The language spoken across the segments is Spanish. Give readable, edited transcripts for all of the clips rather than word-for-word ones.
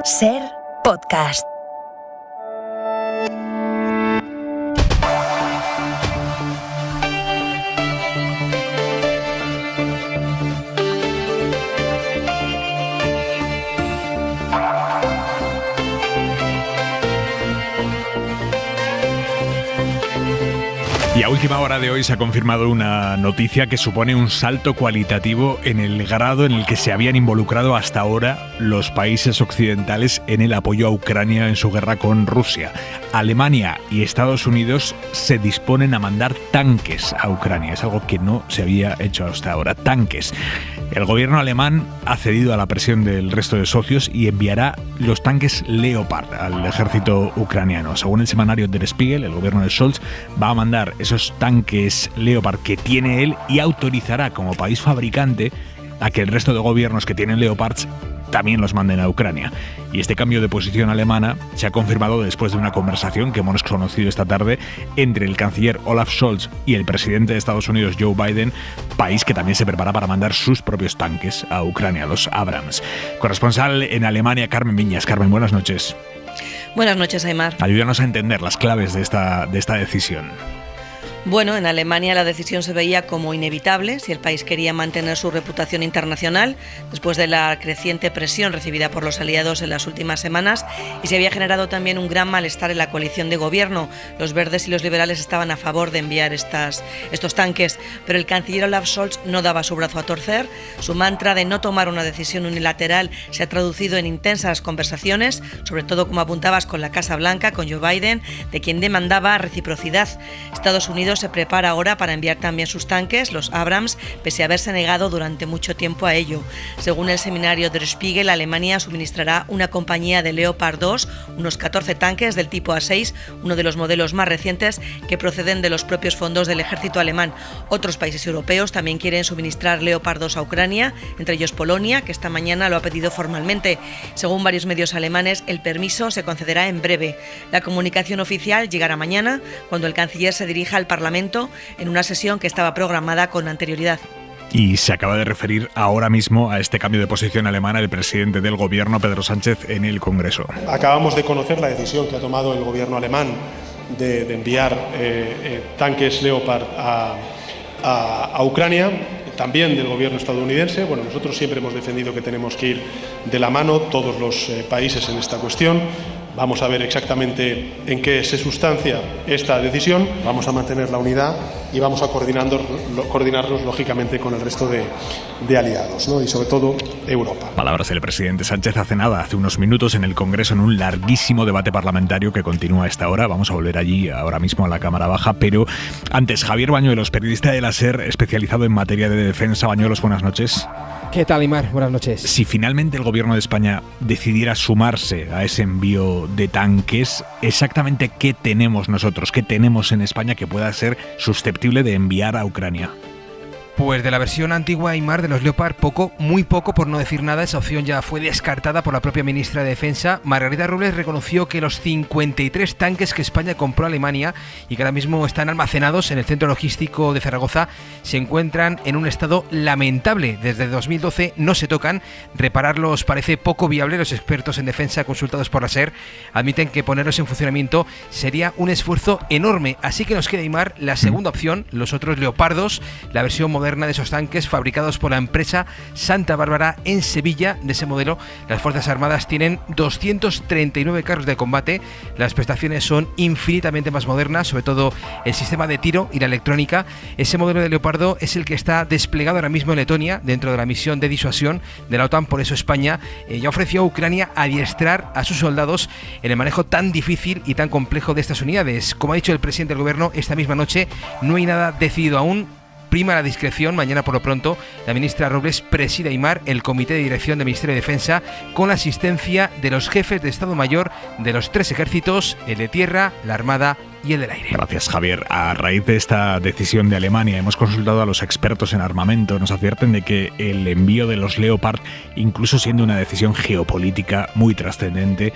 SER Podcast. Y a última hora de hoy se ha confirmado una noticia que supone un salto cualitativo en el grado en el que se habían involucrado hasta ahora los países occidentales en el apoyo a Ucrania en su guerra con Rusia. Alemania y Estados Unidos se disponen a mandar tanques a Ucrania. Es algo que no se había hecho hasta ahora. Tanques. El gobierno alemán ha cedido a la presión del resto de socios y enviará los tanques Leopard al ejército ucraniano. Según el semanario Der Spiegel, el gobierno de Scholz va a mandar esos tanques Leopard que tiene él y autorizará como país fabricante a que el resto de gobiernos que tienen Leopards también los manden a Ucrania. Y este cambio de posición alemana se ha confirmado después de una conversación que hemos conocido esta tarde entre el canciller Olaf Scholz y el presidente de Estados Unidos, Joe Biden, país que también se prepara para mandar sus propios tanques a Ucrania, los Abrams. Corresponsal en Alemania, Carmen Viñas. Carmen, buenas noches. Buenas noches, Aimar. Ayúdanos a entender las claves de esta decisión. Bueno, en Alemania la decisión se veía como inevitable si el país quería mantener su reputación internacional después de la creciente presión recibida por los aliados en las últimas semanas, y se había generado también un gran malestar en la coalición de gobierno. Los verdes y los liberales estaban a favor de enviar estos tanques, pero el canciller Olaf Scholz no daba su brazo a torcer. Su mantra de no tomar una decisión unilateral se ha traducido en intensas conversaciones, sobre todo, como apuntabas, con la Casa Blanca, con Joe Biden, de quien demandaba reciprocidad. Estados Unidos se prepara ahora para enviar también sus tanques, los Abrams, pese a haberse negado durante mucho tiempo a ello. Según el semanario Der Spiegel, Alemania suministrará una compañía de Leopard 2, unos 14 tanques del tipo A6, uno de los modelos más recientes que proceden de los propios fondos del ejército alemán. Otros países europeos también quieren suministrar Leopard 2 a Ucrania, entre ellos Polonia, que esta mañana lo ha pedido formalmente. Según varios medios alemanes, el permiso se concederá en breve. La comunicación oficial llegará mañana, cuando el canciller se dirija al Parlamento en una sesión que estaba programada con anterioridad. Y se acaba de referir ahora mismo a este cambio de posición alemana el presidente del gobierno, Pedro Sánchez, en el Congreso. Acabamos de conocer la decisión que ha tomado el gobierno alemán de enviar tanques Leopard a Ucrania, también del gobierno estadounidense. Bueno, nosotros siempre hemos defendido que tenemos que ir de la mano todos los países en esta cuestión. Vamos a ver exactamente en qué se sustancia esta decisión. Vamos a mantener la unidad y vamos a coordinarnos lógicamente con el resto de aliados, ¿no? Y sobre todo Europa. Palabras del presidente Sánchez hace unos minutos en el Congreso, en un larguísimo debate parlamentario que continúa a esta hora. Vamos a volver allí ahora mismo a la Cámara Baja, pero antes, Javier Bañuelos, periodista de la SER, especializado en materia de defensa. Bañuelos, buenas noches. ¿Qué tal, Aimar? Buenas noches. Si finalmente el gobierno de España decidiera sumarse a ese envío de tanques, exactamente qué tenemos nosotros, qué tenemos en España que pueda ser susceptible de enviar a Ucrania. Pues de la versión antigua, Aimar, de los Leopard, poco, muy poco, por no decir nada. Esa opción ya fue descartada por la propia ministra de Defensa. Margarita Robles reconoció que los 53 tanques que España compró a Alemania y que ahora mismo están almacenados en el centro logístico de Zaragoza se encuentran en un estado lamentable. Desde 2012 no se tocan. Repararlos parece poco viable. Los expertos en defensa consultados por la SER admiten que ponerlos en funcionamiento sería un esfuerzo enorme. Así que nos queda, Aimar, la segunda opción, los otros Leopardos, la versión moderna de esos tanques fabricados por la empresa Santa Bárbara en Sevilla. De ese modelo, las Fuerzas Armadas tienen 239 carros de combate. Las prestaciones son infinitamente más modernas, sobre todo el sistema de tiro y la electrónica. Ese modelo de Leopardo es el que está desplegado ahora mismo en Letonia, dentro de la misión de disuasión de la OTAN. Por eso España ya ofreció a Ucrania adiestrar a sus soldados en el manejo tan difícil y tan complejo de estas unidades. Como ha dicho el presidente del gobierno esta misma noche, no hay nada decidido aún. Prima la discreción. Mañana, por lo pronto, la ministra Robles preside, Aimar, el comité de dirección del Ministerio de Defensa con la asistencia de los jefes de Estado Mayor de los 3 ejércitos, el de tierra, la Armada y el del aire. Gracias, Javier. A raíz de esta decisión de Alemania, hemos consultado a los expertos en armamento. Nos advierten de que el envío de los Leopard, incluso siendo una decisión geopolítica muy trascendente,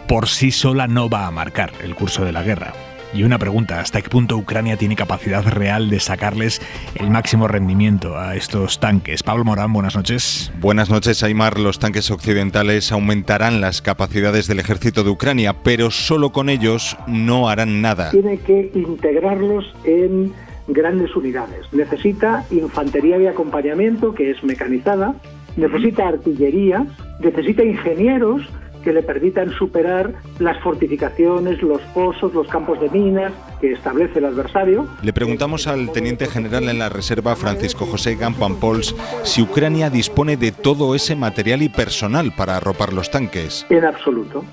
por sí sola no va a marcar el curso de la guerra. Y una pregunta, ¿hasta qué punto Ucrania tiene capacidad real de sacarles el máximo rendimiento a estos tanques? Pablo Morán, buenas noches. Buenas noches, Aimar. Los tanques occidentales aumentarán las capacidades del ejército de Ucrania, pero solo con ellos no harán nada. Tiene que integrarlos en grandes unidades. Necesita infantería de acompañamiento, que es mecanizada, necesita artillería, necesita ingenieros que le permitan superar las fortificaciones, los pozos, los campos de minas que establece el adversario. Le preguntamos al teniente general en la reserva, Francisco José Campoampols, si Ucrania dispone de todo ese material y personal para arropar los tanques. En absoluto.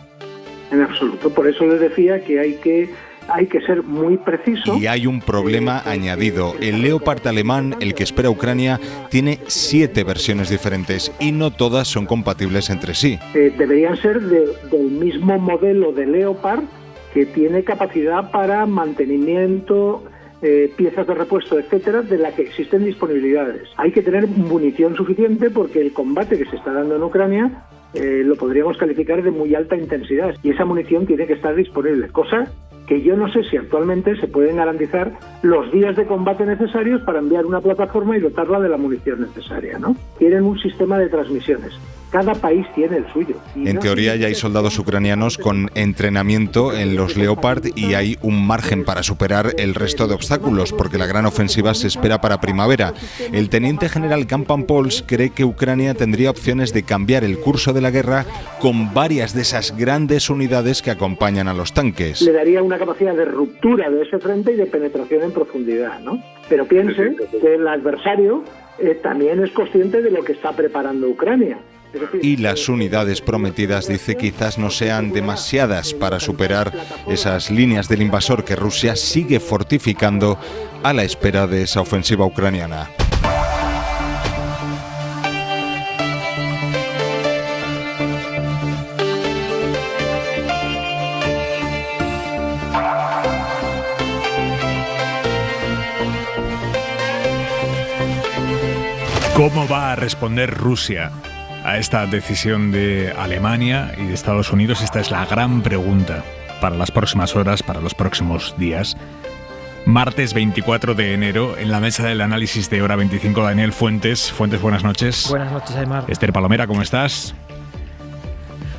Por eso le decía que hay que ser muy preciso. Y hay un problema añadido. El Leopard alemán, el que espera Ucrania, tiene 7 versiones diferentes y no todas son compatibles entre sí. Deberían ser del mismo modelo de Leopard, que tiene capacidad para mantenimiento, piezas de repuesto, etcétera, de la que existen disponibilidades. Hay que tener munición suficiente porque el combate que se está dando en Ucrania lo podríamos calificar de muy alta intensidad y esa munición tiene que estar disponible, cosa que yo no sé si actualmente se pueden garantizar los días de combate necesarios para enviar una plataforma y dotarla de la munición necesaria, ¿no? Tienen un sistema de transmisiones. Cada país tiene el suyo. En teoría ya hay soldados ucranianos con entrenamiento en los Leopard y hay un margen para superar el resto de obstáculos, porque la gran ofensiva se espera para primavera. El teniente general Campoampols cree que Ucrania tendría opciones de cambiar el curso de la guerra con varias de esas grandes unidades que acompañan a los tanques. Le daría una capacidad de ruptura de ese frente y de penetración en profundidad, ¿no? Pero piense que el adversario también es consciente de lo que está preparando Ucrania. Y las unidades prometidas, dice, quizás no sean demasiadas para superar esas líneas del invasor que Rusia sigue fortificando a la espera de esa ofensiva ucraniana. ¿Cómo va a responder Rusia a esta decisión de Alemania y de Estados Unidos? Esta es la gran pregunta para las próximas horas, para los próximos días. Martes 24 de enero, en la mesa del análisis de Hora 25, Daniel Fuentes. Fuentes, buenas noches. Buenas noches, Aimar. Esther Palomera, ¿cómo estás?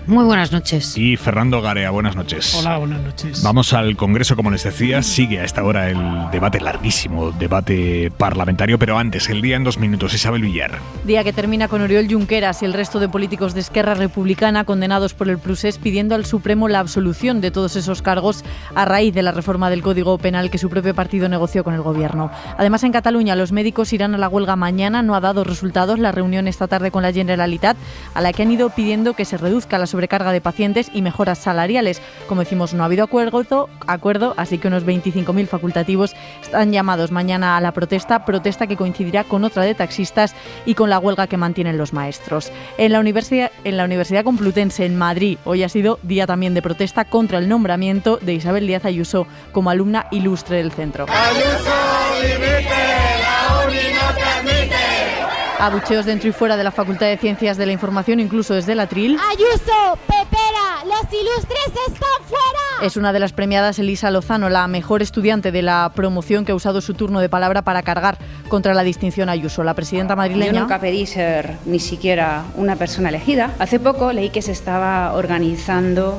Muy buenas noches. Y Fernando Garea, buenas noches. Hola, buenas noches. Vamos al Congreso, como les decía. Sigue a esta hora el debate, larguísimo debate parlamentario, pero antes, el día en 2 minutos. Isabel Villar. Día que termina con Oriol Junqueras y el resto de políticos de Esquerra Republicana condenados por el Procés, pidiendo al Supremo la absolución de todos esos cargos a raíz de la reforma del Código Penal que su propio partido negoció con el Gobierno. Además, en Cataluña, los médicos irán a la huelga mañana. No ha dado resultados la reunión esta tarde con la Generalitat, a la que han ido pidiendo que se reduzca la sobrecarga de pacientes y mejoras salariales. Como decimos, no ha habido acuerdo, así que unos 25.000 facultativos están llamados mañana a la protesta que coincidirá con otra de taxistas y con la huelga que mantienen los maestros. En la Universidad Complutense en Madrid, hoy ha sido día también de protesta contra el nombramiento de Isabel Díaz Ayuso como alumna ilustre del centro. ¡Ayuso, limite! ¡La uni no permite! Abucheos dentro y fuera de la Facultad de Ciencias de la Información, incluso desde el Atril. ¡Ayuso! ¡Pepera! ¡Los ilustres están fuera! Es una de las premiadas Elisa Lozano, la mejor estudiante de la promoción, que ha usado su turno de palabra para cargar contra la distinción Ayuso. La presidenta madrileña... Yo nunca pedí ser ni siquiera una persona elegida. Hace poco leí que se estaban organizando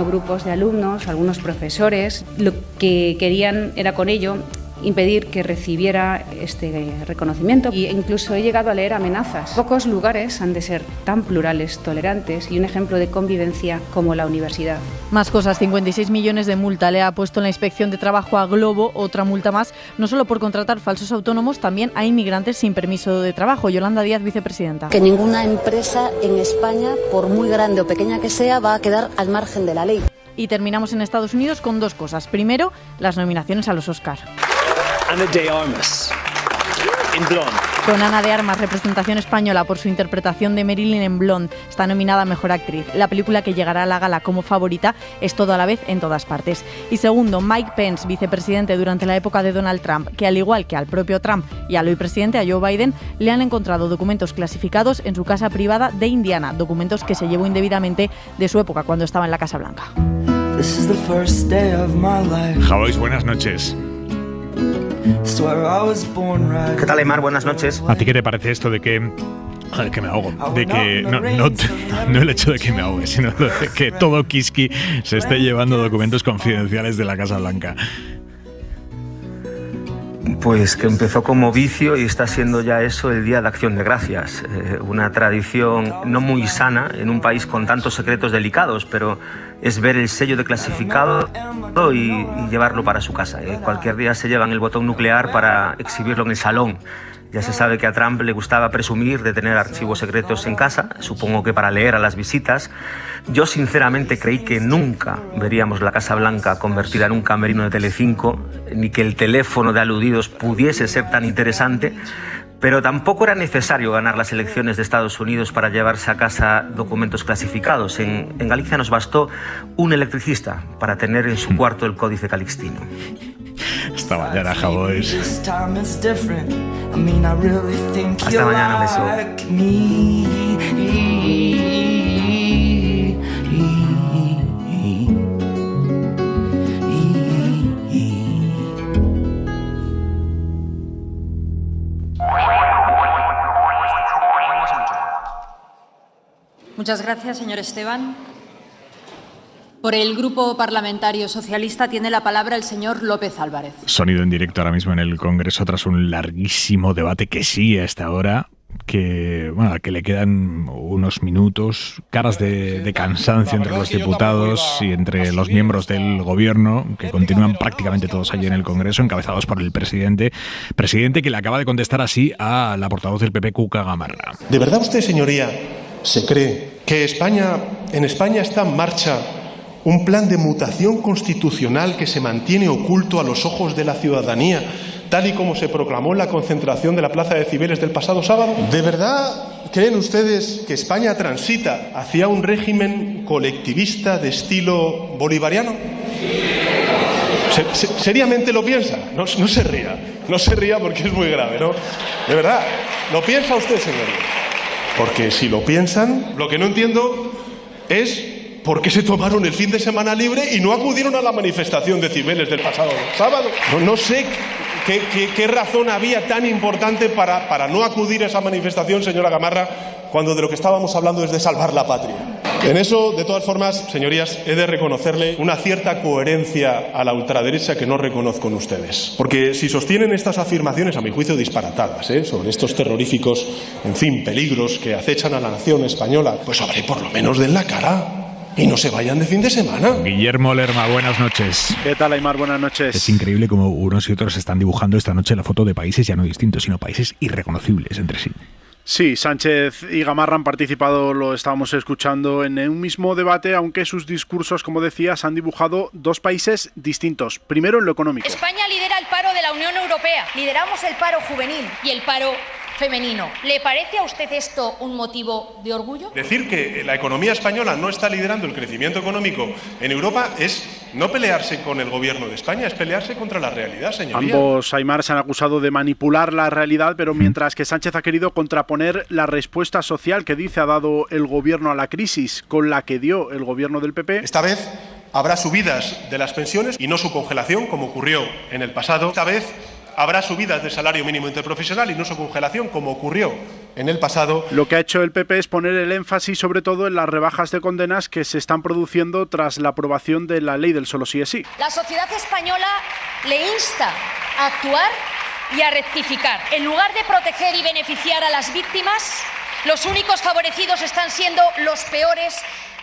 grupos de alumnos, algunos profesores. Lo que querían era con ello impedir que recibiera este reconocimiento, e incluso he llegado a leer amenazas. Pocos lugares han de ser tan plurales, tolerantes y un ejemplo de convivencia como la universidad. Más cosas, 56 millones de multa le ha puesto la Inspección de Trabajo a Globo, otra multa más, no solo por contratar falsos autónomos, también a inmigrantes sin permiso de trabajo. Yolanda Díaz, vicepresidenta. Que ninguna empresa en España, por muy grande o pequeña que sea, va a quedar al margen de la ley. Y terminamos en Estados Unidos con 2 cosas. Primero, las nominaciones a los Oscar. Ana de Armas, en Blonde. Con Ana de Armas, representación española por su interpretación de Marilyn en Blonde, está nominada a Mejor Actriz. La película que llegará a la gala como favorita es Todo a la vez en todas partes. Y segundo, Mike Pence, vicepresidente durante la época de Donald Trump, que al igual que al propio Trump y al hoy presidente, a Joe Biden, le han encontrado documentos clasificados en su casa privada de Indiana, documentos que se llevó indebidamente de su época cuando estaba en la Casa Blanca. Javois, buenas noches. ¿Qué tal, Aymar? Buenas noches. ¿A ti qué te parece esto de que... que me ahogo, de que no el hecho de que me ahogue, sino de que todo Kiski se esté llevando documentos confidenciales de la Casa Blanca? Pues que empezó como vicio y está siendo ya eso el Día de Acción de Gracias, una tradición no muy sana en un país con tantos secretos delicados, pero es ver el sello de clasificado y llevarlo para su casa. Cualquier día se llevan el botón nuclear para exhibirlo en el salón. Ya se sabe que a Trump le gustaba presumir de tener archivos secretos en casa, supongo que para leer a las visitas. Yo sinceramente creí que nunca veríamos la Casa Blanca convertida en un camerino de Telecinco, ni que el teléfono de aludidos pudiese ser tan interesante, pero tampoco era necesario ganar las elecciones de Estados Unidos para llevarse a casa documentos clasificados. En Galicia nos bastó un electricista para tener en su cuarto el Códice Calixtino. Hasta mañana, Javois. Hasta mañana, beso. Muchas gracias, señor Esteban. Por el Grupo Parlamentario Socialista tiene la palabra el señor López Álvarez. Sonido en directo ahora mismo en el Congreso tras un larguísimo debate que sigue hasta ahora, que le quedan unos minutos, caras de cansancio entre los diputados y entre los miembros del gobierno, que continúan prácticamente todos allí en el Congreso, encabezados por el presidente que le acaba de contestar así a la portavoz del PP, Cuca Gamarra. ¿De verdad usted, señoría, se cree que en España está en marcha un plan de mutación constitucional que se mantiene oculto a los ojos de la ciudadanía, tal y como se proclamó en la concentración de la Plaza de Cibeles del pasado sábado? ¿De verdad creen ustedes que España transita hacia un régimen colectivista de estilo bolivariano? ¿Seriamente lo piensa? No se ría porque es muy grave, ¿no? De verdad, ¿lo piensa usted, señoría? Porque si lo piensan, lo que no entiendo es ¿por qué se tomaron el fin de semana libre y no acudieron a la manifestación de Cibeles del pasado sábado? No sé qué razón había tan importante para no acudir a esa manifestación, señora Gamarra, cuando de lo que estábamos hablando es de salvar la patria. En eso, de todas formas, señorías, he de reconocerle una cierta coherencia a la ultraderecha que no reconozco en ustedes. Porque si sostienen estas afirmaciones, a mi juicio, disparatadas, sobre estos terroríficos, peligros que acechan a la nación española, pues habré por lo menos den la cara. Y no se vayan de fin de semana. Guillermo Lerma, buenas noches. ¿Qué tal, Aymar? Buenas noches. Es increíble cómo unos y otros están dibujando esta noche la foto de países ya no distintos, sino países irreconocibles entre sí. Sí, Sánchez y Gamarra han participado, lo estábamos escuchando, en un mismo debate, aunque sus discursos, como decías, han dibujado dos países distintos. Primero, en lo económico. España lidera el paro de la Unión Europea. Lideramos el paro juvenil y el paro femenino. ¿Le parece a usted esto un motivo de orgullo? Decir que la economía española no está liderando el crecimiento económico en Europa es no pelearse con el gobierno de España, es pelearse contra la realidad, señoría. Ambos, Aymar, se han acusado de manipular la realidad, pero mientras que Sánchez ha querido contraponer la respuesta social que dice ha dado el gobierno a la crisis con la que dio el gobierno del PP. Esta vez habrá subidas de las pensiones y no su congelación, como ocurrió en el pasado. Esta vez habrá subidas del salario mínimo interprofesional y no su congelación, como ocurrió en el pasado. Lo que ha hecho el PP es poner el énfasis sobre todo en las rebajas de condenas que se están produciendo tras la aprobación de la ley del solo sí es sí. La sociedad española le insta a actuar y a rectificar. En lugar de proteger y beneficiar a las víctimas, los únicos favorecidos están siendo los peores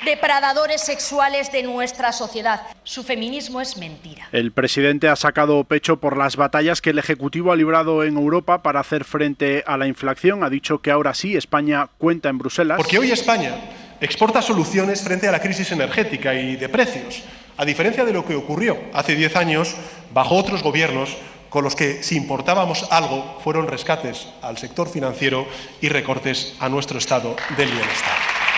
depredadores sexuales de nuestra sociedad. Su feminismo es mentira. El presidente ha sacado pecho por las batallas que el Ejecutivo ha librado en Europa para hacer frente a la inflación. Ha dicho que ahora sí España cuenta en Bruselas. Porque hoy España exporta soluciones frente a la crisis energética y de precios, a diferencia de lo que ocurrió hace 10 años bajo otros gobiernos con los que, si importábamos algo, fueron rescates al sector financiero y recortes a nuestro estado del bienestar.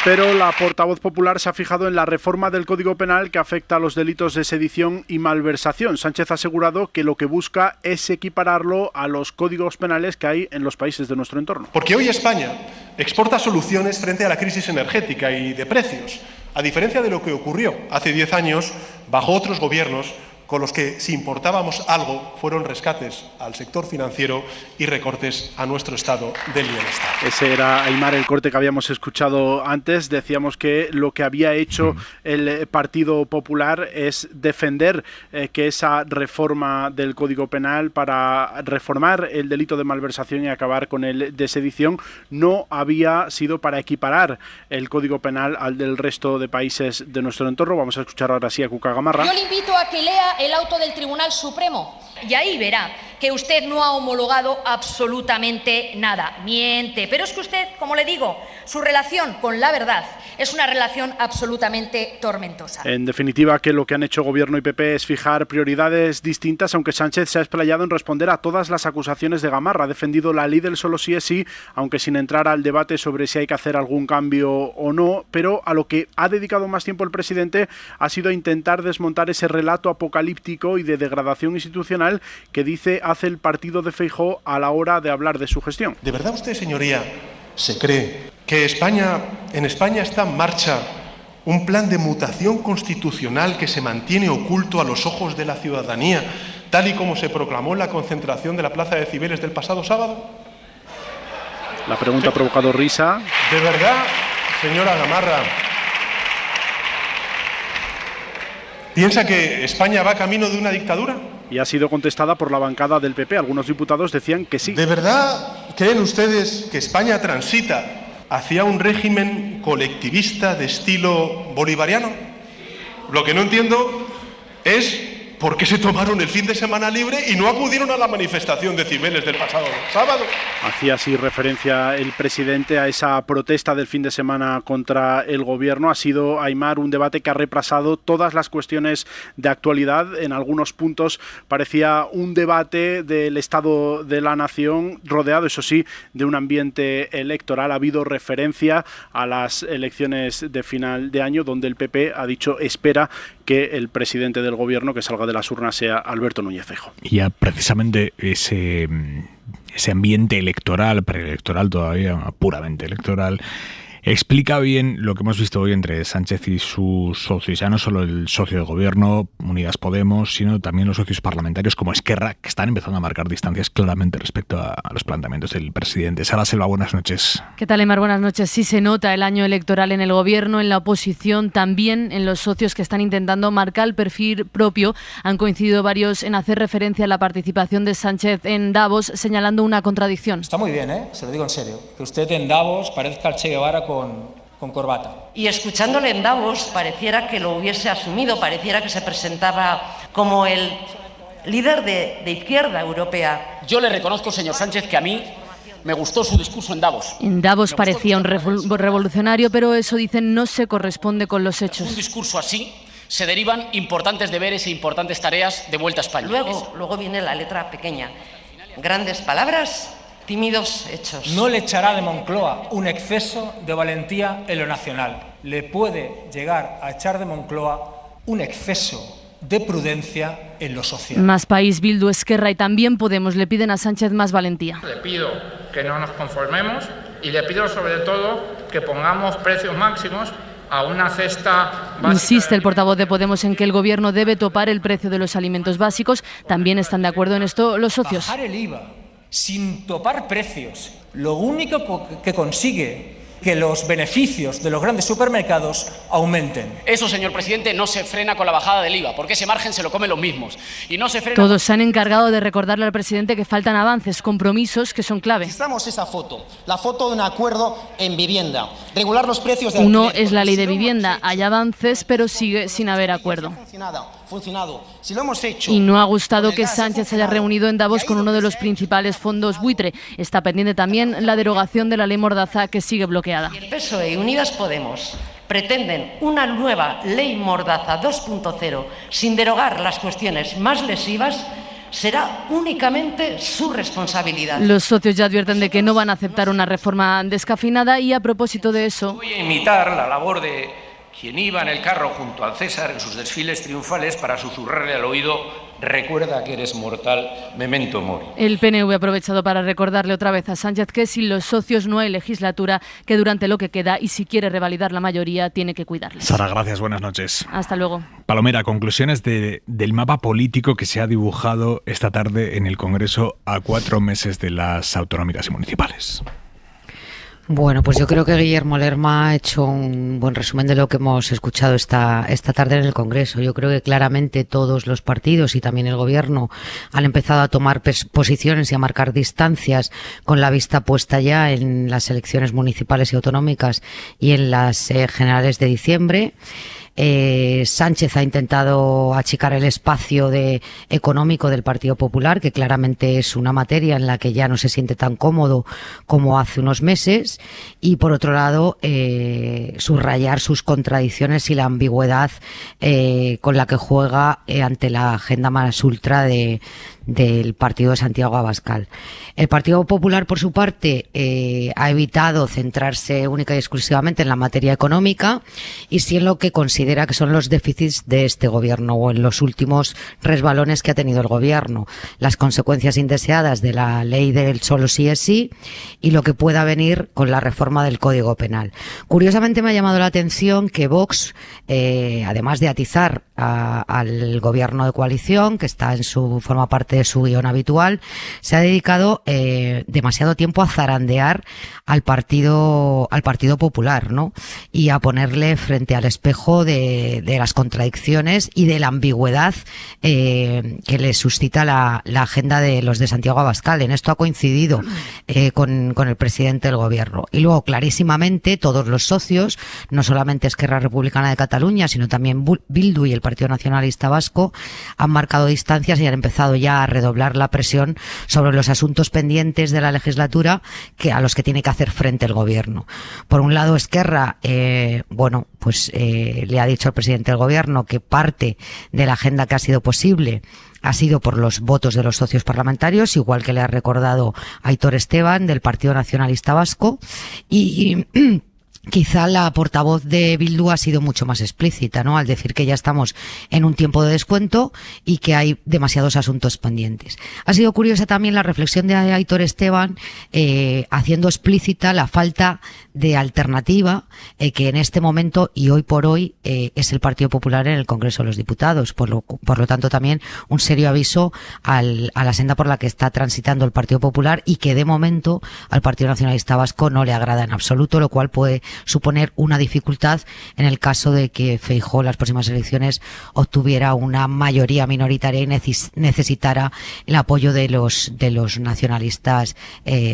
Pero la portavoz popular se ha fijado en la reforma del Código Penal que afecta a los delitos de sedición y malversación. Sánchez ha asegurado que lo que busca es equipararlo a los códigos penales que hay en los países de nuestro entorno. Porque hoy España exporta soluciones frente a la crisis energética y de precios, a diferencia de lo que ocurrió hace 10 años bajo otros gobiernos, con los que, si importábamos algo, fueron rescates al sector financiero y recortes a nuestro estado del bienestar. Ese era, Aimar, el corte que habíamos escuchado antes. Decíamos que lo que había hecho el Partido Popular es defender que esa reforma del Código Penal para reformar el delito de malversación y acabar con el de sedición no había sido para equiparar el Código Penal al del resto de países de nuestro entorno. Vamos a escuchar ahora sí a Cuca Gamarra. Yo le invito a que lea el auto del Tribunal Supremo y ahí verá que usted no ha homologado absolutamente nada. Miente. Pero es que usted, como le digo, su relación con la verdad es una relación absolutamente tormentosa. En definitiva, que lo que han hecho Gobierno y PP es fijar prioridades distintas, aunque Sánchez se ha explayado en responder a todas las acusaciones de Gamarra. Ha defendido la ley del solo sí es sí, aunque sin entrar al debate sobre si hay que hacer algún cambio o no, pero a lo que ha dedicado más tiempo el presidente ha sido a intentar desmontar ese relato apocalíptico y de degradación institucional que dice hace el partido de Feijóo a la hora de hablar de su gestión. ¿De verdad usted, señoría, se cree que en España está en marcha un plan de mutación constitucional que se mantiene oculto a los ojos de la ciudadanía, tal y como se proclamó en la concentración de la Plaza de Cibeles del pasado sábado? La pregunta ha provocado risa. ¿De verdad, señora Gamarra, piensa que España va camino de una dictadura? Y ha sido contestada por la bancada del PP. Algunos diputados decían que sí. ¿De verdad creen ustedes que España transita hacia un régimen colectivista de estilo bolivariano? Lo que no entiendo es por qué se tomaron el fin de semana libre y no acudieron a la manifestación de Cibeles del pasado sábado. Hacía así referencia el presidente a esa protesta del fin de semana contra el gobierno. Ha sido, Aimar, un debate que ha repasado todas las cuestiones de actualidad. En algunos puntos parecía un debate del estado de la nación, rodeado, eso sí, de un ambiente electoral. Ha habido referencia a las elecciones de final de año, donde el PP ha dicho espera que el presidente del gobierno que salga de las urnas sea Alberto Núñez Feijóo. Y ya precisamente ese ambiente electoral, preelectoral todavía, puramente electoral, explica bien lo que hemos visto hoy entre Sánchez y sus socios, ya no solo el socio de gobierno, Unidas Podemos, sino también los socios parlamentarios como Esquerra, que están empezando a marcar distancias claramente respecto a los planteamientos del presidente. Sara Selva, buenas noches. ¿Qué tal, Aimar? Buenas noches. Sí se nota el año electoral en el gobierno, en la oposición, también en los socios que están intentando marcar el perfil propio. Han coincidido varios en hacer referencia a la participación de Sánchez en Davos, señalando una contradicción. Está muy bien, se lo digo en serio, que usted en Davos parezca el Che Guevara con corbata. Y escuchándole en Davos pareciera que lo hubiese asumido, pareciera que se presentaba como el líder de izquierda europea. Yo le reconozco, señor Sánchez, que a mí me gustó su discurso en Davos. En Davos parecía un revolucionario, pero eso, dicen, no se corresponde con los hechos. Un discurso así se derivan importantes deberes e importantes tareas de vuelta a España. Luego viene la letra pequeña. Grandes palabras, tímidos hechos. No le echará de Moncloa un exceso de valentía en lo nacional. Le puede llegar a echar de Moncloa un exceso de prudencia en lo social. Más País, Bildu, Esquerra y también Podemos le piden a Sánchez más valentía. Le pido que no nos conformemos y le pido sobre todo que pongamos precios máximos a una cesta básica. Insiste el portavoz de Podemos en que el gobierno debe topar el precio de los alimentos básicos. También están de acuerdo en esto los socios. Bajar el IVA sin topar precios, lo único que consigue que los beneficios de los grandes supermercados aumenten. Eso, señor presidente, no se frena con la bajada del IVA, porque ese margen se lo comen los mismos. Y no se frena. Todos se han encargado de recordarle al presidente que faltan avances, compromisos que son clave. Necesitamos esa foto, la foto de un acuerdo en vivienda, regular los precios de alquiler. Uno es la ley de vivienda. Hay avances, pero sigue sin haber acuerdo. Funcionado. Si lo hemos hecho. Y no ha gustado que Sánchez se haya reunido en Davos con uno de los principales fondos buitre. Está pendiente también la derogación de la ley Mordaza, que sigue bloqueada. El PSOE y Unidas Podemos pretenden una nueva ley Mordaza 2.0 sin derogar las cuestiones más lesivas. Será únicamente su responsabilidad. Los socios ya advierten de que no van a aceptar una reforma descafeinada y a propósito de eso. Voy a imitar la labor de quien iba en el carro junto al César en sus desfiles triunfales para susurrarle al oído recuerda que eres mortal, memento mori. El PNV ha aprovechado para recordarle otra vez a Sánchez que sin los socios no hay legislatura, que durante lo que queda y si quiere revalidar la mayoría tiene que cuidarles. Sara, gracias, buenas noches. Hasta luego. Palomera, conclusiones del mapa político que se ha dibujado esta tarde en el Congreso a 4 meses de las autonómicas y municipales. Bueno, pues yo creo que Guillermo Lerma ha hecho un buen resumen de lo que hemos escuchado esta tarde en el Congreso. Yo creo que claramente todos los partidos y también el Gobierno han empezado a tomar posiciones y a marcar distancias con la vista puesta ya en las elecciones municipales y autonómicas y en las generales de diciembre. Sánchez ha intentado achicar el espacio económico del Partido Popular, que claramente es una materia en la que ya no se siente tan cómodo como hace unos meses, y por otro lado subrayar sus contradicciones y la ambigüedad con la que juega ante la agenda más ultra del partido de Santiago Abascal. El Partido Popular, por su parte, ha evitado centrarse única y exclusivamente en la materia económica y sí en lo que considera que son los déficits de este gobierno o en los últimos resbalones que ha tenido el gobierno, las consecuencias indeseadas de la ley del solo sí es sí y lo que pueda venir con la reforma del Código Penal. Curiosamente me ha llamado la atención que Vox, además de atizar al gobierno de coalición, que forma parte de su guión habitual, se ha dedicado demasiado tiempo a zarandear al Partido Popular, ¿no? Y a ponerle frente al espejo de las contradicciones y de la ambigüedad que le suscita la agenda de los de Santiago Abascal. En esto ha coincidido con el presidente del gobierno. Y luego, clarísimamente, todos los socios, no solamente Esquerra Republicana de Cataluña, sino también Bildu y el Partido Nacionalista Vasco, han marcado distancias y han empezado ya a redoblar la presión sobre los asuntos pendientes de la legislatura a los que tiene que hacer frente el gobierno. Por un lado, Esquerra, le ha dicho al presidente del gobierno que parte de la agenda que ha sido posible ha sido por los votos de los socios parlamentarios, igual que le ha recordado Aitor Esteban del Partido Nacionalista Vasco, y quizá la portavoz de Bildu ha sido mucho más explícita, ¿no? Al decir que ya estamos en un tiempo de descuento y que hay demasiados asuntos pendientes. Ha sido curiosa también la reflexión de Aitor Esteban, haciendo explícita la falta de alternativa que en este momento y hoy por hoy es el Partido Popular en el Congreso de los Diputados. Por lo tanto, también un serio aviso a la senda por la que está transitando el Partido Popular y que de momento al Partido Nacionalista Vasco no le agrada en absoluto, lo cual puede suponer una dificultad en el caso de que Feijóo en las próximas elecciones obtuviera una mayoría minoritaria y necesitara el apoyo de los nacionalistas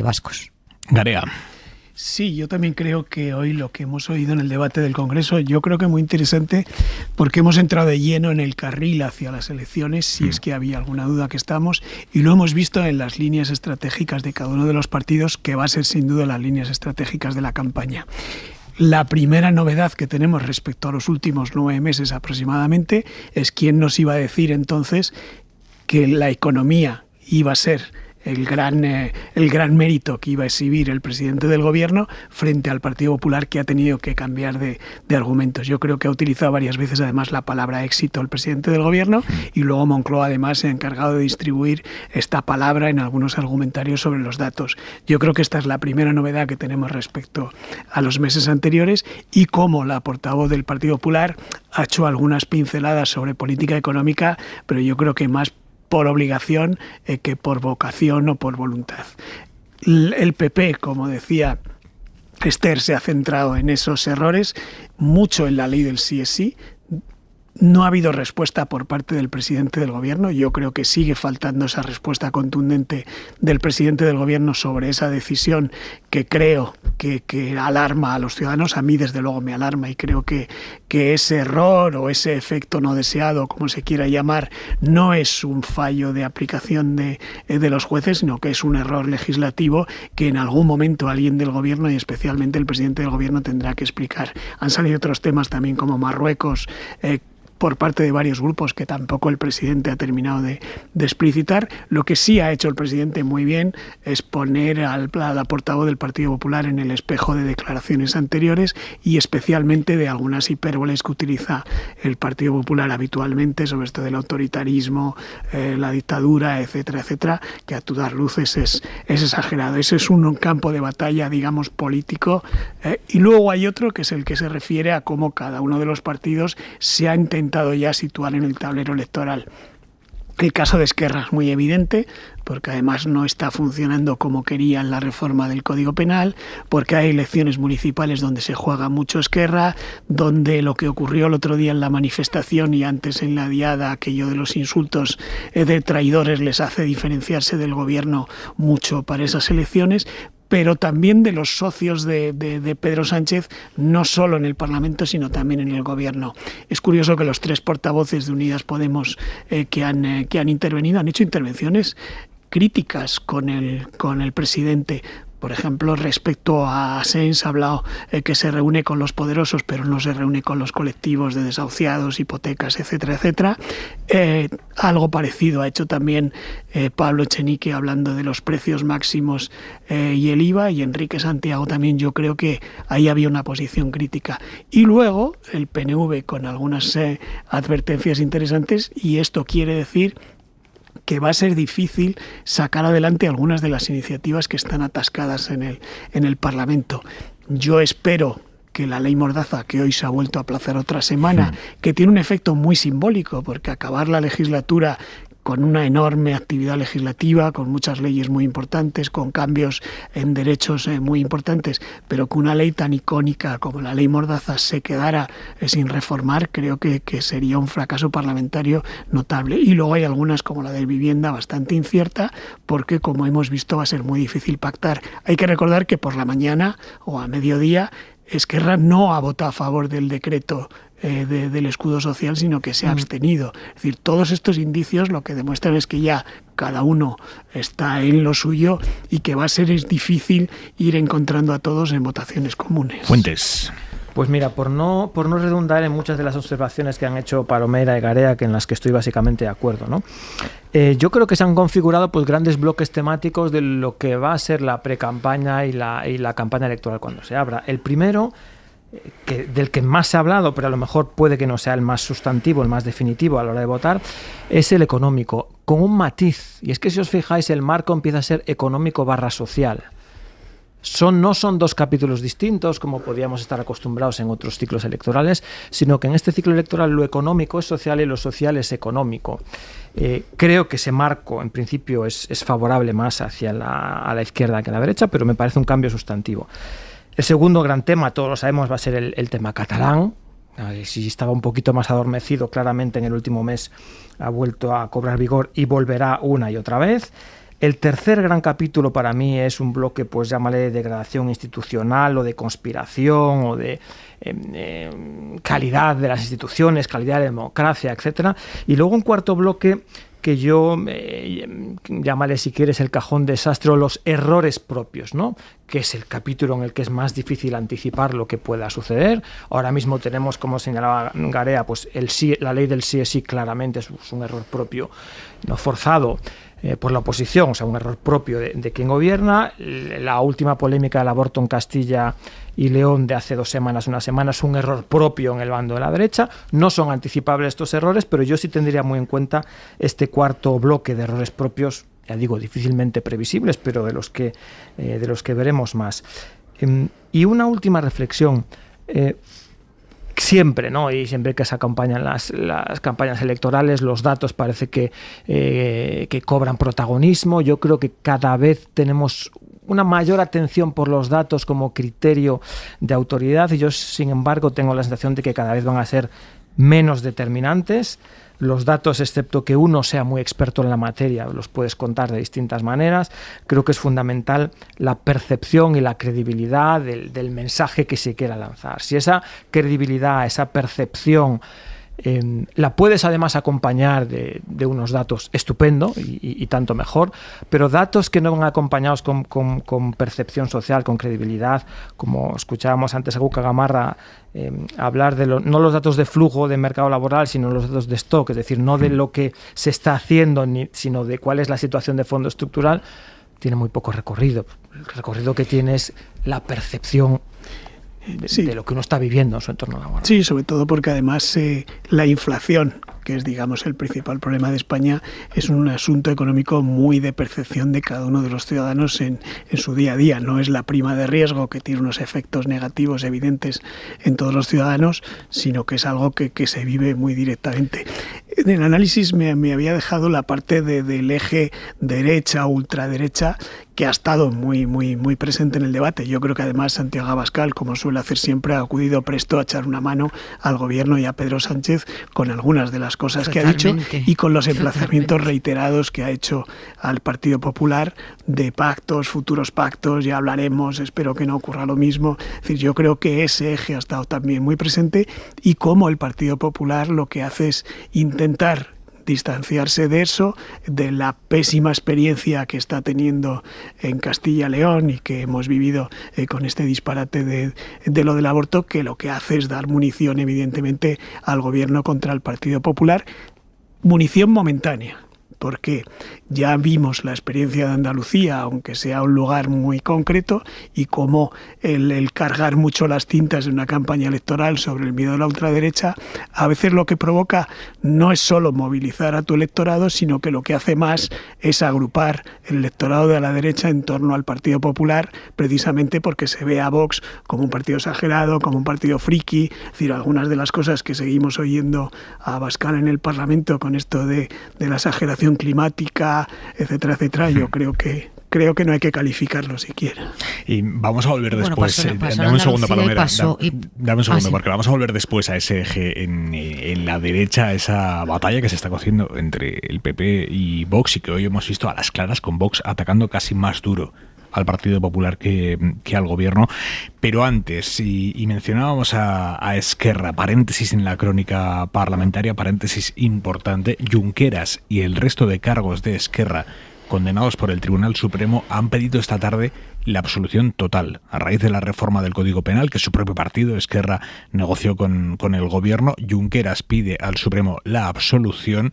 vascos. Garea. Sí, yo también creo que hoy lo que hemos oído en el debate del Congreso, yo creo que muy interesante porque hemos entrado de lleno en el carril hacia las elecciones, si es que había alguna duda que estamos, y lo hemos visto en las líneas estratégicas de cada uno de los partidos, que va a ser sin duda las líneas estratégicas de la campaña. La primera novedad que tenemos respecto a los últimos 9 meses aproximadamente es quién nos iba a decir entonces que la economía iba a ser el gran mérito que iba a exhibir el presidente del gobierno frente al Partido Popular, que ha tenido que cambiar de argumentos. Yo creo que ha utilizado varias veces además la palabra éxito el presidente del gobierno, y luego Moncloa además se ha encargado de distribuir esta palabra en algunos argumentarios sobre los datos. Yo creo que esta es la primera novedad que tenemos respecto a los meses anteriores, y como la portavoz del Partido Popular ha hecho algunas pinceladas sobre política económica, pero yo creo que más por obligación que por vocación o por voluntad. El PP, como decía Esther, se ha centrado en esos errores, mucho en la ley del sí es sí. No ha habido respuesta por parte del presidente del gobierno. Yo creo que sigue faltando esa respuesta contundente del presidente del gobierno sobre esa decisión que creo que alarma a los ciudadanos. A mí, desde luego, me alarma, y creo que ese error o ese efecto no deseado, como se quiera llamar, no es un fallo de aplicación de los jueces, sino que es un error legislativo que en algún momento alguien del gobierno, y especialmente el presidente del gobierno, tendrá que explicar. Han salido otros temas también como Marruecos, por parte de varios grupos que tampoco el presidente ha terminado de explicitar. Lo que sí ha hecho el presidente muy bien es poner a la portavoz del Partido Popular en el espejo de declaraciones anteriores y especialmente de algunas hipérboles que utiliza el Partido Popular habitualmente sobre esto del autoritarismo, la dictadura, etcétera, etcétera, que a todas luces es exagerado. Ese es un campo de batalla, digamos, político. Y luego hay otro que es el que se refiere a cómo cada uno de los partidos se ha intentado ya situar en el tablero electoral. El caso de Esquerra es muy evidente, porque además no está funcionando como querían la reforma del Código Penal, porque hay elecciones municipales donde se juega mucho Esquerra, donde lo que ocurrió el otro día en la manifestación y antes en la diada, aquello de los insultos de traidores, les hace diferenciarse del gobierno mucho para esas elecciones, pero también de los socios de Pedro Sánchez, no solo en el Parlamento, sino también en el Gobierno. Es curioso que los 3 portavoces de Unidas Podemos que han intervenido han hecho intervenciones críticas con el presidente. Por ejemplo, respecto a Asens, ha hablado que se reúne con los poderosos, pero no se reúne con los colectivos de desahuciados, hipotecas, etcétera, etcétera. Algo parecido ha hecho también Pablo Echenique, hablando de los precios máximos y el IVA, y Enrique Santiago también. Yo creo que ahí había una posición crítica. Y luego el PNV con algunas advertencias interesantes, y esto quiere decir que va a ser difícil sacar adelante algunas de las iniciativas que están atascadas en el Parlamento. Yo espero que la ley Mordaza, que hoy se ha vuelto a aplazar otra semana, que tiene un efecto muy simbólico, porque acabar la legislatura con una enorme actividad legislativa, con muchas leyes muy importantes, con cambios en derechos muy importantes, pero que una ley tan icónica como la ley Mordaza se quedara sin reformar, creo que sería un fracaso parlamentario notable. Y luego hay algunas, como la de vivienda, bastante incierta, porque como hemos visto va a ser muy difícil pactar. Hay que recordar que por la mañana o a mediodía Esquerra no ha votado a favor del decreto del escudo social, sino que se ha abstenido. Es decir, todos estos indicios lo que demuestran es que ya cada uno está en lo suyo y que va a ser difícil ir encontrando a todos en votaciones comunes. Fuentes. Pues mira, por no redundar en muchas de las observaciones que han hecho Palomera y Garea, que en las que estoy básicamente de acuerdo, ¿no? Yo creo que se han configurado pues grandes bloques temáticos de lo que va a ser la precampaña y la campaña electoral cuando se abra. El primero, del que más se ha hablado, pero a lo mejor puede que no sea el más sustantivo, el más definitivo a la hora de votar, es el económico, con un matiz. Y es que si os fijáis, el marco empieza a ser económico/social. No son 2 capítulos distintos, como podíamos estar acostumbrados en otros ciclos electorales, sino que en este ciclo electoral lo económico es social y lo social es económico. Creo que ese marco, en principio, es favorable más hacia a la izquierda que a la derecha, pero me parece un cambio sustantivo. El segundo gran tema, todos lo sabemos, va a ser el tema catalán. Si estaba un poquito más adormecido, claramente en el último mes ha vuelto a cobrar vigor y volverá una y otra vez. El tercer gran capítulo para mí es un bloque, pues llámale de degradación institucional o de conspiración o de calidad de las instituciones, calidad de democracia, etcétera. Y luego un cuarto bloque que yo, llámale si quieres el cajón desastre o los errores propios, ¿no? Que es el capítulo en el que es más difícil anticipar lo que pueda suceder. Ahora mismo tenemos, como señalaba Garea, pues la ley del sí es sí claramente es un error propio, no forzado por la oposición, o sea, un error propio de quien gobierna. La última polémica del aborto en Castilla y León de hace 2 semanas, una semana, es un error propio en el bando de la derecha. No son anticipables estos errores, pero yo sí tendría muy en cuenta este cuarto bloque de errores propios, ya digo, difícilmente previsibles, pero de los que veremos más. Y una última reflexión. Siempre, ¿no? Y siempre que se acompañan las campañas electorales, los datos parece que cobran protagonismo. Yo creo que cada vez tenemos una mayor atención por los datos como criterio de autoridad, y yo, sin embargo, tengo la sensación de que cada vez van a ser menos determinantes. Los datos, excepto que uno sea muy experto en la materia, los puedes contar de distintas maneras. Creo que es fundamental la percepción y la credibilidad del mensaje que se quiera lanzar. Si esa credibilidad, esa percepción La puedes además acompañar de unos datos estupendo y tanto mejor, pero datos que no van acompañados con percepción social, con credibilidad, como escuchábamos antes a Cuca Gamarra hablar de no los datos de flujo de mercado laboral, sino los datos de stock, es decir, no de lo que se está haciendo, sino de cuál es la situación de fondo estructural, tiene muy poco recorrido. El recorrido que tiene es la percepción de lo que uno está viviendo en su entorno laboral. Sí, sobre todo porque además la inflación, que es, digamos, el principal problema de España, es un asunto económico muy de percepción de cada uno de los ciudadanos en su día a día. No es la prima de riesgo que tiene unos efectos negativos evidentes en todos los ciudadanos, sino que es algo que se vive muy directamente. En el análisis me había dejado la parte del eje derecha o ultraderecha, que ha estado muy presente en el debate. Yo creo que además Santiago Abascal, como suele hacer siempre, ha acudido presto a echar una mano al gobierno y a Pedro Sánchez con algunas de las cosas que ha dicho y con los emplazamientos reiterados que ha hecho al Partido Popular de pactos, futuros pactos, ya hablaremos, espero que no ocurra lo mismo. Es decir, yo creo que ese eje ha estado también muy presente y cómo el Partido Popular lo que hace es intentar distanciarse de eso, de la pésima experiencia que está teniendo en Castilla y León y que hemos vivido con este disparate de lo del aborto, que lo que hace es dar munición evidentemente al gobierno contra el Partido Popular, munición momentánea, porque ya vimos la experiencia de Andalucía, aunque sea un lugar muy concreto, y cómo el cargar mucho las tintas de una campaña electoral sobre el miedo de la ultraderecha, a veces lo que provoca no es solo movilizar a tu electorado, sino que lo que hace más es agrupar el electorado de la derecha en torno al Partido Popular, precisamente porque se ve a Vox como un partido exagerado, como un partido friki. Es decir, algunas de las cosas que seguimos oyendo a Abascal en el Parlamento con esto de la exageración climática, etcétera, etcétera, yo creo que no hay que calificarlo siquiera. Y vamos a volver después. Dame un segundo, Palomera. Dame un segundo, porque vamos a volver después a ese eje en la derecha, a esa batalla que se está cociendo entre el PP y Vox y que hoy hemos visto a las claras con Vox atacando casi más duro al Partido Popular que al gobierno. Pero antes, y mencionábamos a Esquerra, paréntesis en la crónica parlamentaria, paréntesis importante, Junqueras y el resto de cargos de Esquerra condenados por el Tribunal Supremo han pedido esta tarde la absolución total a raíz de la reforma del Código Penal que su propio partido, Esquerra, negoció con el gobierno. Junqueras pide al Supremo la absolución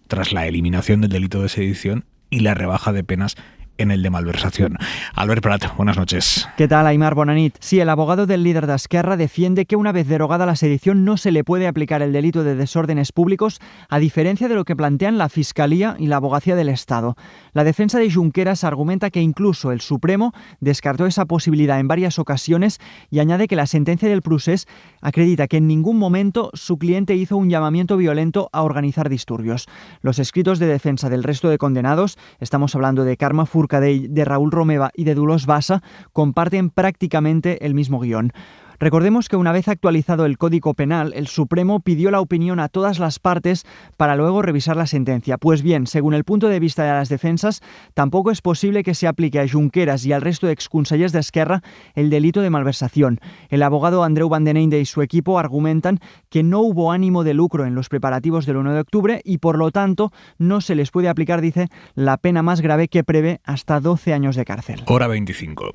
tras la eliminación del delito de sedición y la rebaja de penas en el de malversación. Albert Prat, buenas noches. ¿Qué tal, Aimar? Bona nit. Sí, el abogado del líder de Esquerra defiende que una vez derogada la sedición no se le puede aplicar el delito de desórdenes públicos, a diferencia de lo que plantean la Fiscalía y la Abogacía del Estado. La defensa de Junqueras argumenta que incluso el Supremo descartó esa posibilidad en varias ocasiones y añade que la sentencia del Procés acredita que en ningún momento su cliente hizo un llamamiento violento a organizar disturbios. Los escritos de defensa del resto de condenados, estamos hablando de Carme Forcadell, de Raúl Romeva y de Dolors Bassa, comparten prácticamente el mismo guión. Recordemos que una vez actualizado el Código Penal, el Supremo pidió la opinión a todas las partes para luego revisar la sentencia. Pues bien, según el punto de vista de las defensas, tampoco es posible que se aplique a Junqueras y al resto de exconsellers de Esquerra el delito de malversación. El abogado Andreu Van den Einde y su equipo argumentan que no hubo ánimo de lucro en los preparativos del 1 de octubre y por lo tanto no se les puede aplicar, dice, la pena más grave que prevé hasta 12 años de cárcel. Hora 25.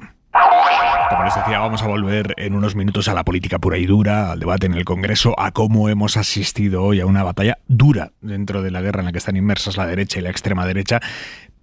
Como les decía, vamos a volver en unos minutos a la política pura y dura, al debate en el Congreso, a cómo hemos asistido hoy a una batalla dura dentro de la guerra en la que están inmersas la derecha y la extrema derecha.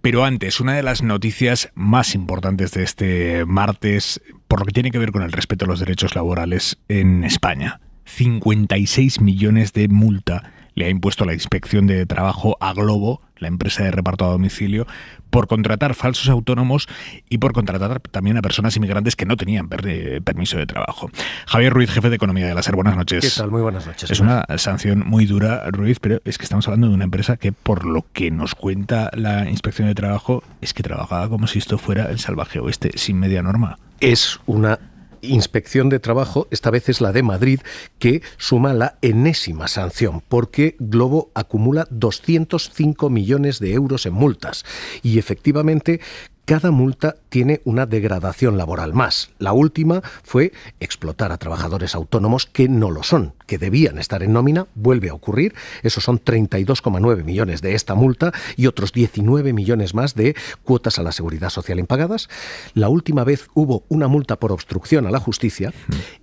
Pero antes, una de las noticias más importantes de este martes, por lo que tiene que ver con el respeto a los derechos laborales en España. 56 millones de multa le ha impuesto la Inspección de Trabajo a Glovo, la empresa de reparto a domicilio, por contratar falsos autónomos y por contratar también a personas inmigrantes que no tenían permiso de trabajo. Javier Ruiz, jefe de Economía de la SER, buenas noches. ¿Qué tal? Muy buenas noches. Es una sanción muy dura, Ruiz, pero es que estamos hablando de una empresa que, por lo que nos cuenta la Inspección de Trabajo, es que trabajaba como si esto fuera el salvaje oeste, sin media norma. Es una Inspección de Trabajo, esta vez es la de Madrid, que suma la enésima sanción, porque Glovo acumula 205 millones de euros en multas. Y efectivamente, Cada multa tiene una degradación laboral más. La última fue explotar a trabajadores autónomos que no lo son, que debían estar en nómina. Vuelve a ocurrir. Esos son 32,9 millones de esta multa y otros 19 millones más de cuotas a la seguridad social impagadas. La última vez hubo una multa por obstrucción a la justicia.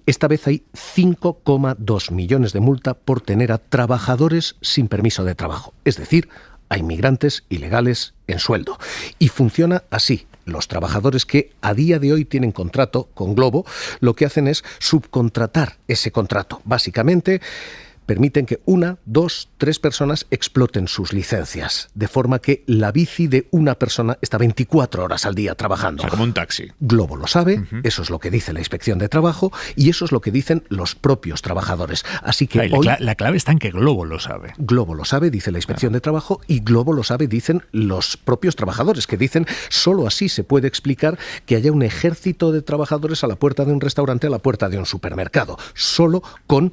Esta vez hay 5,2 millones de multa por tener a trabajadores sin permiso de trabajo. Es decir, a inmigrantes ilegales en sueldo. Y funciona así. Los trabajadores que a día de hoy tienen contrato con Glovo, lo que hacen es subcontratar ese contrato. Básicamente, permiten que 1, 2, 3 personas exploten sus licencias, de forma que la bici de una persona está 24 horas al día trabajando. O sea, como un taxi. Glovo lo sabe, eso es lo que dice la Inspección de Trabajo y eso es lo que dicen los propios trabajadores. Así que hoy, la clave está en que Glovo lo sabe. Glovo lo sabe, dice la Inspección de Trabajo, y Glovo lo sabe, dicen los propios trabajadores, que dicen solo así se puede explicar que haya un ejército de trabajadores a la puerta de un restaurante, a la puerta de un supermercado, solo con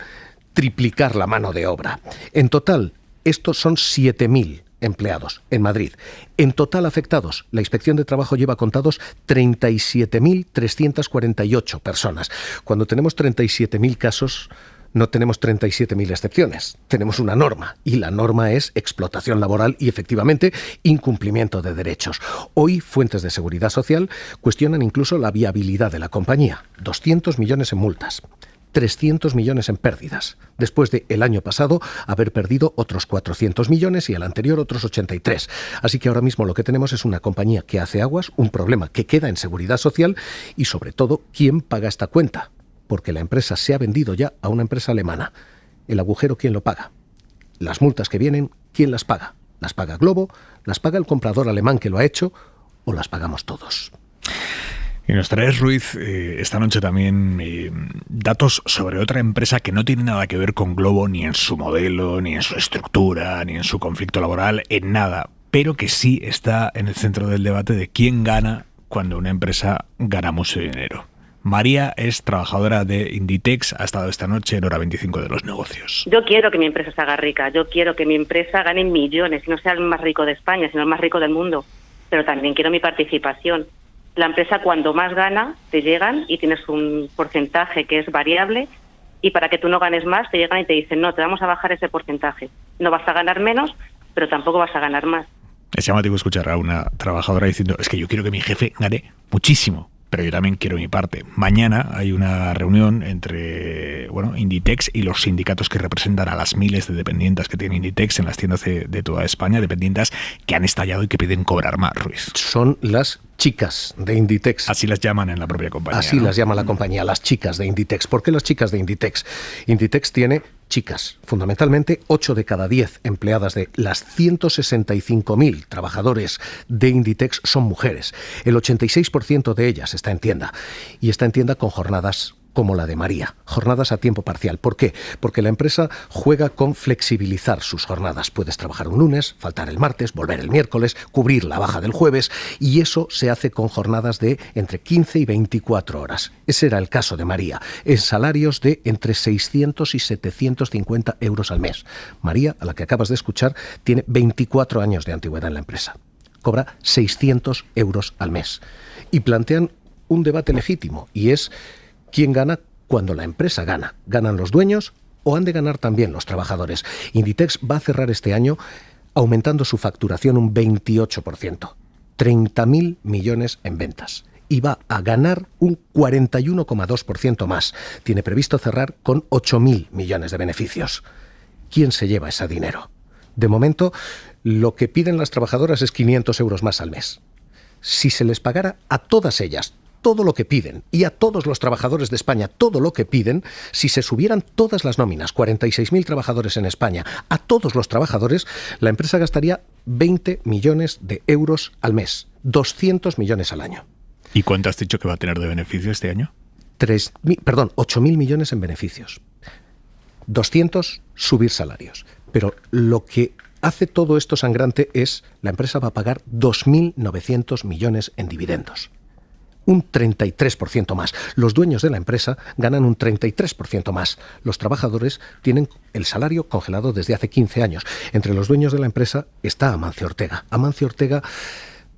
triplicar la mano de obra. En total, estos son 7.000 empleados en Madrid. En total afectados, la Inspección de Trabajo lleva contados 37.348 personas. Cuando tenemos 37.000 casos, no tenemos 37.000 excepciones. Tenemos una norma, y la norma es explotación laboral y, efectivamente, incumplimiento de derechos. Hoy, fuentes de seguridad social cuestionan incluso la viabilidad de la compañía. 200 millones en multas. 300 millones en pérdidas, después de el año pasado haber perdido otros 400 millones y el anterior otros 83. Así que ahora mismo lo que tenemos es una compañía que hace aguas, un problema que queda en seguridad social y, sobre todo, ¿quién paga esta cuenta? Porque la empresa se ha vendido ya a una empresa alemana. El agujero, ¿quién lo paga? Las multas que vienen, ¿quién las paga? ¿Las paga Glovo? ¿Las paga el comprador alemán que lo ha hecho? ¿O las pagamos todos? Y nos traes, Ruiz, esta noche también datos sobre otra empresa que no tiene nada que ver con Glovo, ni en su modelo, ni en su estructura, ni en su conflicto laboral, en nada, pero que sí está en el centro del debate de quién gana cuando una empresa gana mucho dinero. María es trabajadora de Inditex, ha estado esta noche en Hora 25 de los negocios. Yo quiero que mi empresa se haga rica, yo quiero que mi empresa gane millones, y no sea el más rico de España, sino el más rico del mundo, pero también quiero mi participación. La empresa, cuando más gana, te llegan y tienes un porcentaje que es variable, y para que tú no ganes más, te llegan y te dicen, no, te vamos a bajar ese porcentaje. No vas a ganar menos, pero tampoco vas a ganar más. Es llamativo escuchar a una trabajadora diciendo, es que yo quiero que mi jefe gane muchísimo, pero yo también quiero mi parte. Mañana hay una reunión entre Inditex y los sindicatos que representan a las miles de dependientes que tiene Inditex en las tiendas de toda España, dependientes que han estallado y que piden cobrar más, Ruiz. Son las chicas de Inditex. Así las llaman en la propia compañía. Así, ¿no? Las llama la compañía, las chicas de Inditex. ¿Por qué las chicas de Inditex? Inditex tiene chicas, fundamentalmente 8 de cada 10 empleadas de las 165.000 trabajadores de Inditex son mujeres. El 86% de ellas está en tienda, y está en tienda con jornadas como la de María, jornadas a tiempo parcial. ¿Por qué? Porque la empresa juega con flexibilizar sus jornadas. Puedes trabajar un lunes, faltar el martes, volver el miércoles, cubrir la baja del jueves, y eso se hace con jornadas de entre 15 y 24 horas. Ese era el caso de María, en salarios de entre 600 y 750 euros al mes. María, a la que acabas de escuchar, tiene 24 años de antigüedad en la empresa. Cobra 600 euros al mes. Y plantean un debate legítimo, y es: ¿quién gana cuando la empresa gana? ¿Ganan los dueños o han de ganar también los trabajadores? Inditex va a cerrar este año aumentando su facturación un 28%, 30.000 millones en ventas. Y va a ganar un 41,2% más. Tiene previsto cerrar con 8.000 millones de beneficios. ¿Quién se lleva ese dinero? De momento, lo que piden las trabajadoras es 500 euros más al mes. Si se les pagara a todas ellas todo lo que piden, y a todos los trabajadores de España todo lo que piden, si se subieran todas las nóminas, 46.000 trabajadores en España, a todos los trabajadores, la empresa gastaría 20 millones de euros al mes, 200 millones al año. ¿Y cuánto has dicho que va a tener de beneficio este año? 8.000 millones en beneficios. 200 subir salarios. Pero lo que hace todo esto sangrante es: la empresa va a pagar 2.900 millones en dividendos. Un 33% más. Los dueños de la empresa ganan un 33% más. Los trabajadores tienen el salario congelado desde hace 15 años. Entre los dueños de la empresa está Amancio Ortega. Amancio Ortega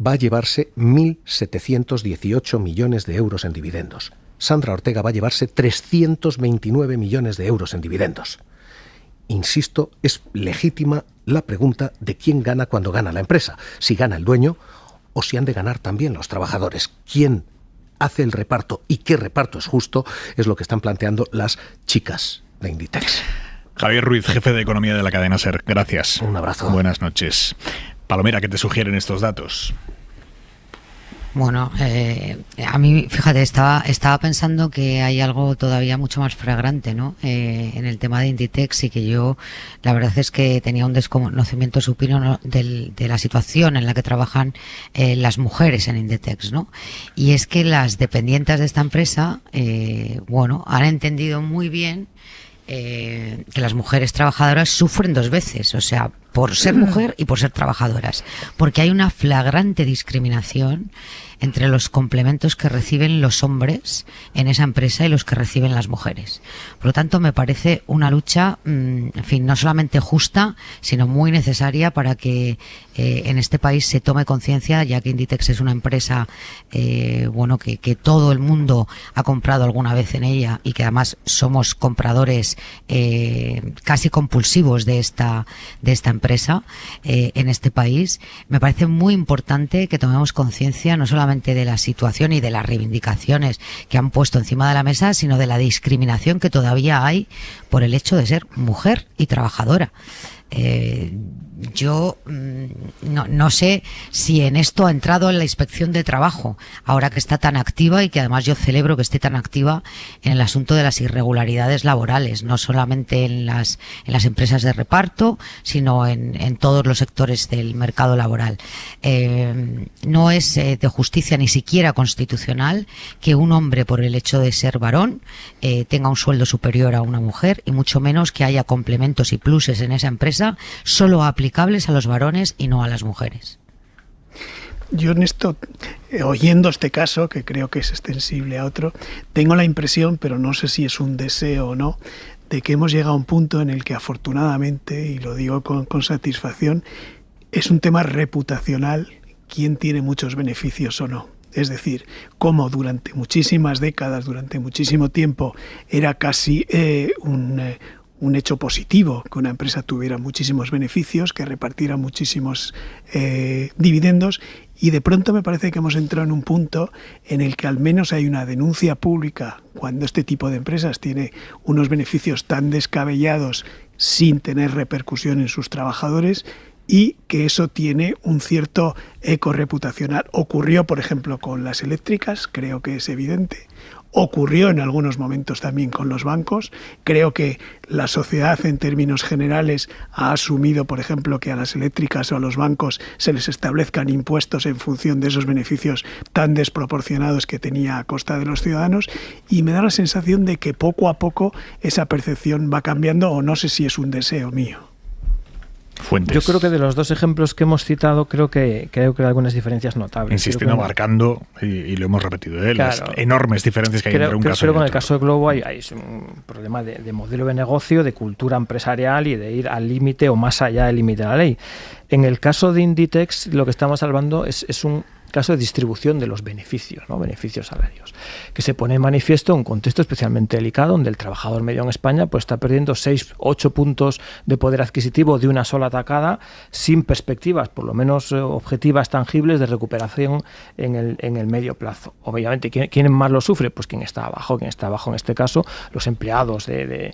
va a llevarse 1.718 millones de euros en dividendos. Sandra Ortega va a llevarse 329 millones de euros en dividendos. Insisto, es legítima la pregunta de quién gana cuando gana la empresa. Si gana el dueño o si han de ganar también los trabajadores. ¿Quién hace el reparto y qué reparto es justo? Es lo que están planteando las chicas de Inditex. Javier Ruiz, jefe de Economía de la cadena SER. Gracias. Un abrazo. Buenas noches. Palomera, ¿qué te sugieren estos datos? Bueno, a mí, fíjate, estaba pensando que hay algo todavía mucho más flagrante, ¿no? En el tema de Inditex, y que yo, la verdad es que tenía un desconocimiento supino, ¿no?, de la situación en la que trabajan las mujeres en Inditex, ¿no? Y es que las dependientes de esta empresa, han entendido muy bien que las mujeres trabajadoras sufren dos veces, o sea, por ser mujer y por ser trabajadoras, porque hay una flagrante discriminación entre los complementos que reciben los hombres en esa empresa y los que reciben las mujeres. Por lo tanto, me parece una lucha, en fin, no solamente justa, sino muy necesaria para que en este país se tome conciencia, ya que Inditex es una empresa que todo el mundo ha comprado alguna vez en ella, y que además somos compradores casi compulsivos de esta empresa en este país. Me parece muy importante que tomemos conciencia no solamente de la situación y de las reivindicaciones que han puesto encima de la mesa, sino de la discriminación que todavía hay por el hecho de ser mujer y trabajadora. Yo no sé si en esto ha entrado en la Inspección de Trabajo, ahora que está tan activa, y que además yo celebro que esté tan activa en el asunto de las irregularidades laborales, no solamente en las empresas de reparto, sino en todos los sectores del mercado laboral. No es de justicia ni siquiera constitucional que un hombre, por el hecho de ser varón, tenga un sueldo superior a una mujer, y mucho menos que haya complementos y pluses en esa empresa solo aplicables a los varones y no a las mujeres. Yo en esto, oyendo este caso, que creo que es extensible a otro, tengo la impresión, pero no sé si es un deseo o no, de que hemos llegado a un punto en el que, afortunadamente, y lo digo con satisfacción, es un tema reputacional quién tiene muchos beneficios o no. Es decir, cómo durante muchísimas décadas, durante muchísimo tiempo, era casi un hecho positivo que una empresa tuviera muchísimos beneficios, que repartiera muchísimos dividendos, y de pronto me parece que hemos entrado en un punto en el que al menos hay una denuncia pública cuando este tipo de empresas tiene unos beneficios tan descabellados sin tener repercusión en sus trabajadores, y que eso tiene un cierto eco reputacional. Ocurrió, por ejemplo, con las eléctricas, creo que es evidente. Ocurrió en algunos momentos también con los bancos. Creo que la sociedad, en términos generales, ha asumido, por ejemplo, que a las eléctricas o a los bancos se les establezcan impuestos en función de esos beneficios tan desproporcionados que tenía a costa de los ciudadanos, y me da la sensación de que poco a poco esa percepción va cambiando, o no sé si es un deseo mío. Fuentes. Yo creo que de los dos ejemplos que hemos citado, creo que hay algunas diferencias notables. Insistiendo, marcando, y lo hemos repetido, las enormes diferencias que hay entre un caso y otro. Creo que en el caso de Globo hay un problema de modelo de negocio, de cultura empresarial, y de ir al límite o más allá del límite de la ley. En el caso de Inditex, lo que estamos hablando es un caso de distribución de los beneficios, ¿no? Beneficios salarios, que se pone en manifiesto en un contexto especialmente delicado, donde el trabajador medio en España pues está perdiendo 6-8 puntos de poder adquisitivo de una sola tacada, sin perspectivas, por lo menos objetivas, tangibles, de recuperación en el medio plazo. Obviamente, ¿quién más lo sufre? Pues quien está abajo. Quien está abajo, en este caso, los empleados de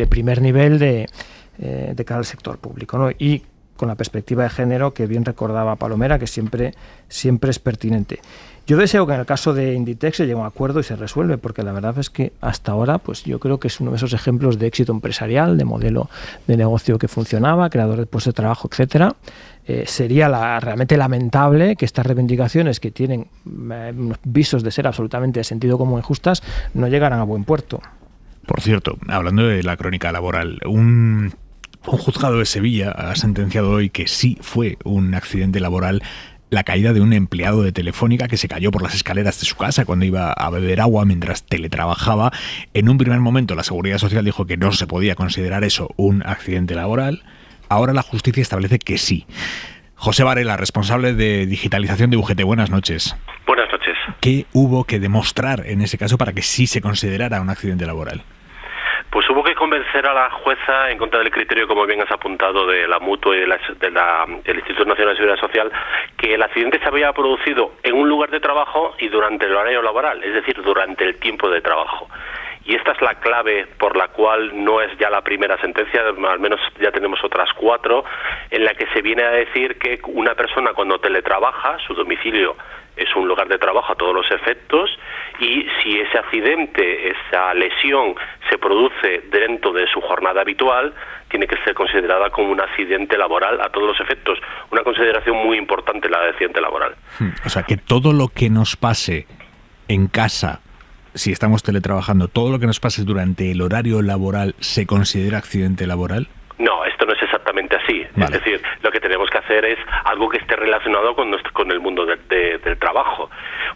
primer nivel de cara al sector público, ¿no? Y con la perspectiva de género que bien recordaba Palomera, que siempre es pertinente. Yo deseo que en el caso de Inditex se llegue a un acuerdo y se resuelve, porque la verdad es que hasta ahora pues yo creo que es uno de esos ejemplos de éxito empresarial, de modelo de negocio que funcionaba, creador de puestos de trabajo, etcétera. Sería realmente lamentable que estas reivindicaciones, que tienen unos visos de ser absolutamente de sentido común y justas, no llegaran a buen puerto. Por cierto, hablando de la crónica laboral, un juzgado de Sevilla ha sentenciado hoy que sí fue un accidente laboral la caída de un empleado de Telefónica que se cayó por las escaleras de su casa cuando iba a beber agua mientras teletrabajaba. En un primer momento la Seguridad Social dijo que no se podía considerar eso un accidente laboral. Ahora la justicia establece que sí. José Varela, responsable de digitalización de UGT. Buenas noches. Buenas noches. ¿Qué hubo que demostrar en ese caso para que sí se considerara un accidente laboral? Pues hubo que convencer a la jueza en contra del criterio, como bien has apuntado, de la Mutua y del Instituto Nacional de Seguridad Social, que el accidente se había producido en un lugar de trabajo y durante el horario laboral, es decir, durante el tiempo de trabajo. Y esta es la clave por la cual no es ya la primera sentencia, al menos ya tenemos otras 4, en la que se viene a decir que una persona cuando teletrabaja, su domicilio es un lugar de trabajo a todos los efectos, y si ese accidente, esa lesión se produce dentro de su jornada habitual, tiene que ser considerada como un accidente laboral a todos los efectos. Una consideración muy importante la de accidente laboral. O sea, que todo lo que nos pase en casa, si estamos teletrabajando, todo lo que nos pase durante el horario laboral, ¿se considera accidente laboral? No, esto no es exactamente así. Vale. Es decir, lo que tenemos que hacer es algo que esté relacionado con el mundo del trabajo.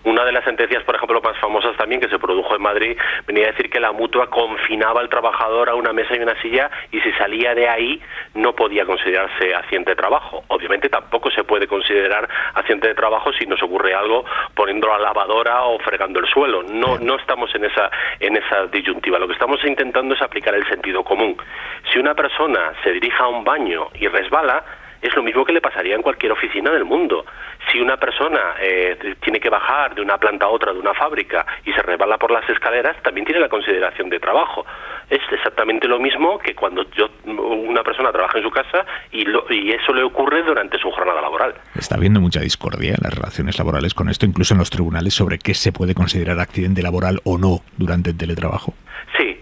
Una de las sentencias, por ejemplo, más famosas también, que se produjo en Madrid, venía a decir que la Mutua confinaba al trabajador a una mesa y una silla, y si salía de ahí no podía considerarse accidente de trabajo. Obviamente tampoco se puede considerar accidente de trabajo si nos ocurre algo poniendo la lavadora o fregando el suelo. No estamos en esa disyuntiva. Lo que estamos intentando es aplicar el sentido común. Si una persona se dirige a un baño y resbala, es lo mismo que le pasaría en cualquier oficina del mundo. Si una persona tiene que bajar de una planta a otra de una fábrica y se resbala por las escaleras, también tiene la consideración de trabajo. Es exactamente lo mismo que cuando una persona trabaja en su casa y eso le ocurre durante su jornada laboral. Está habiendo mucha discordia en las relaciones laborales con esto, incluso en los tribunales, sobre qué se puede considerar accidente laboral o no durante el teletrabajo. Sí,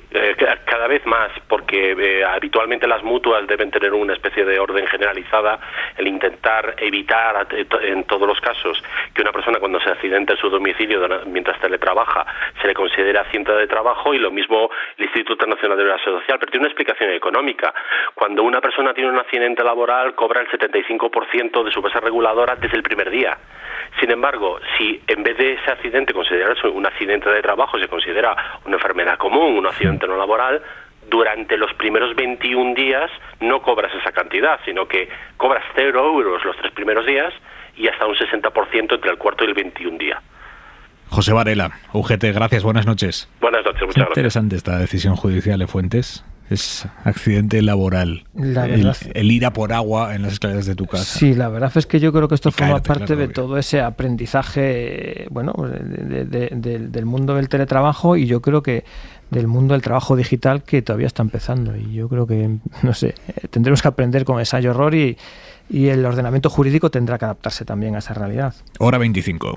cada vez más, porque habitualmente las mutuas deben tener una especie de orden generalizada, el intentar evitar en todos los casos que una persona cuando se accidente en su domicilio mientras teletrabaja se le considere accidente de trabajo, y lo mismo el Instituto Nacional de Seguridad Social, pero tiene una explicación económica. Cuando una persona tiene un accidente laboral cobra el 75% de su base reguladora desde el primer día. Sin embargo, si en vez de ese accidente considerarse un accidente de trabajo se considera una enfermedad común, un accidente no laboral, durante los primeros 21 días no cobras esa cantidad, sino que cobras 0 euros los 3 primeros días y hasta un 60% entre el cuarto y el 21 día. José Varela, UGT, gracias, buenas noches. Buenas noches, muchas gracias. Interesante esta decisión judicial de Fuentes. Es accidente laboral. El ir a por agua en las escaleras de tu casa. Sí, la verdad es que yo creo que esto forma parte de todo ese aprendizaje, bueno, del mundo del teletrabajo, y yo creo que del mundo del trabajo digital, que todavía está empezando. Y yo creo que, no sé, tendremos que aprender con ensayo error, y el ordenamiento jurídico tendrá que adaptarse también a esa realidad. Hora 25.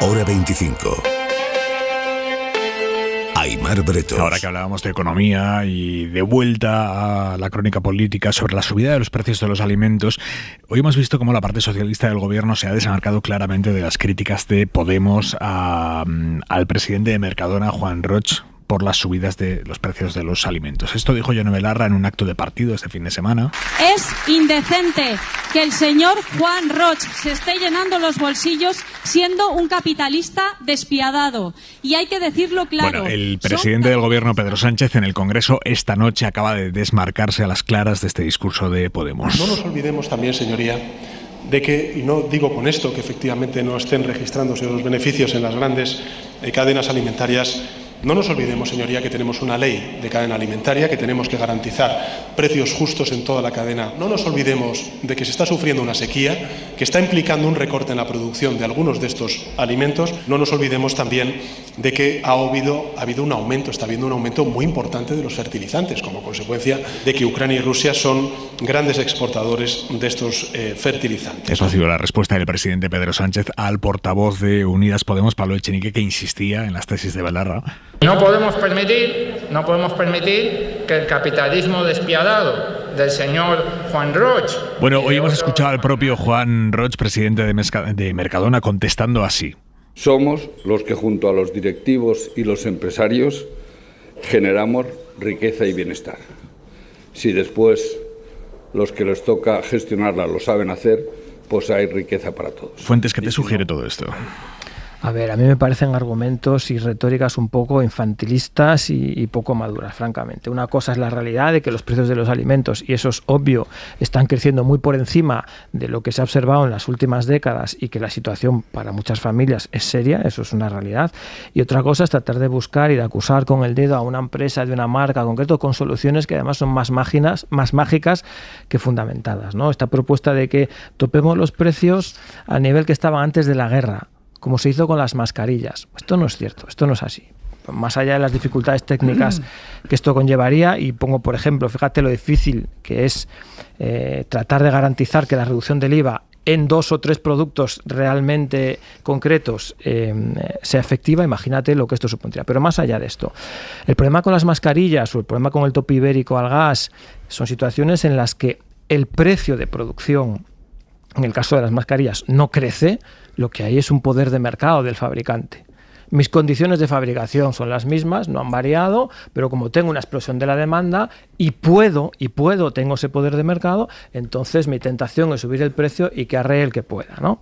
Hora 25. Aimar Bretos. Ahora que hablábamos de economía y de vuelta a la crónica política sobre la subida de los precios de los alimentos, hoy hemos visto cómo la parte socialista del gobierno se ha desmarcado claramente de las críticas de Podemos al presidente de Mercadona, Juan Roig, por las subidas de los precios de los alimentos. Esto dijo Yone Belarra en un acto de partido este fin de semana. Es indecente que el señor Juan Roig se esté llenando los bolsillos siendo un capitalista despiadado. Y hay que decirlo claro. Bueno, el presidente del gobierno, Pedro Sánchez, en el Congreso esta noche acaba de desmarcarse a las claras de este discurso de Podemos. No nos olvidemos también, señoría, de que, y no digo con esto que efectivamente no estén registrándose los beneficios en las grandes cadenas alimentarias. No nos olvidemos, señoría, que tenemos una ley de cadena alimentaria, que tenemos que garantizar precios justos en toda la cadena. No nos olvidemos de que se está sufriendo una sequía, que está implicando un recorte en la producción de algunos de estos alimentos. No nos olvidemos también de que ha habido un aumento, está habiendo un aumento muy importante de los fertilizantes, como consecuencia de que Ucrania y Rusia son grandes exportadores de estos fertilizantes. Eso ha sido la respuesta del presidente Pedro Sánchez al portavoz de Unidas Podemos, Pablo Echenique, que insistía en las tesis de Belarra. No podemos permitir que el capitalismo despiadado del señor Juan Roig... Bueno, hoy hemos escuchado al propio Juan Roig, presidente de Mercadona, contestando así. Somos los que, junto a los directivos y los empresarios, generamos riqueza y bienestar. Si después los que les toca gestionarla lo saben hacer, pues hay riqueza para todos. Fuentes, ¿qué te sugiere todo esto? A ver, a mí me parecen argumentos y retóricas un poco infantilistas y poco maduras, francamente. Una cosa es la realidad de que los precios de los alimentos, y eso es obvio, están creciendo muy por encima de lo que se ha observado en las últimas décadas y que la situación para muchas familias es seria, eso es una realidad. Y otra cosa es tratar de buscar y de acusar con el dedo a una empresa de una marca concreto con soluciones que además son más mágicas que fundamentadas, ¿no? Esta propuesta de que topemos los precios al nivel que estaban antes de la guerra, como se hizo con las mascarillas. Esto no es cierto, esto no es así. Más allá de las dificultades técnicas que esto conllevaría, y pongo por ejemplo, fíjate lo difícil que es tratar de garantizar que la reducción del IVA en 2 o 3 productos realmente concretos sea efectiva, imagínate lo que esto supondría. Pero más allá de esto, el problema con las mascarillas o el problema con el tope ibérico al gas son situaciones en las que el precio de producción, en el caso de las mascarillas, no crece, lo que hay es un poder de mercado del fabricante. Mis condiciones de fabricación son las mismas, no han variado, pero como tengo una explosión de la demanda y tengo ese poder de mercado, entonces mi tentación es subir el precio y que arree el que pueda, ¿no?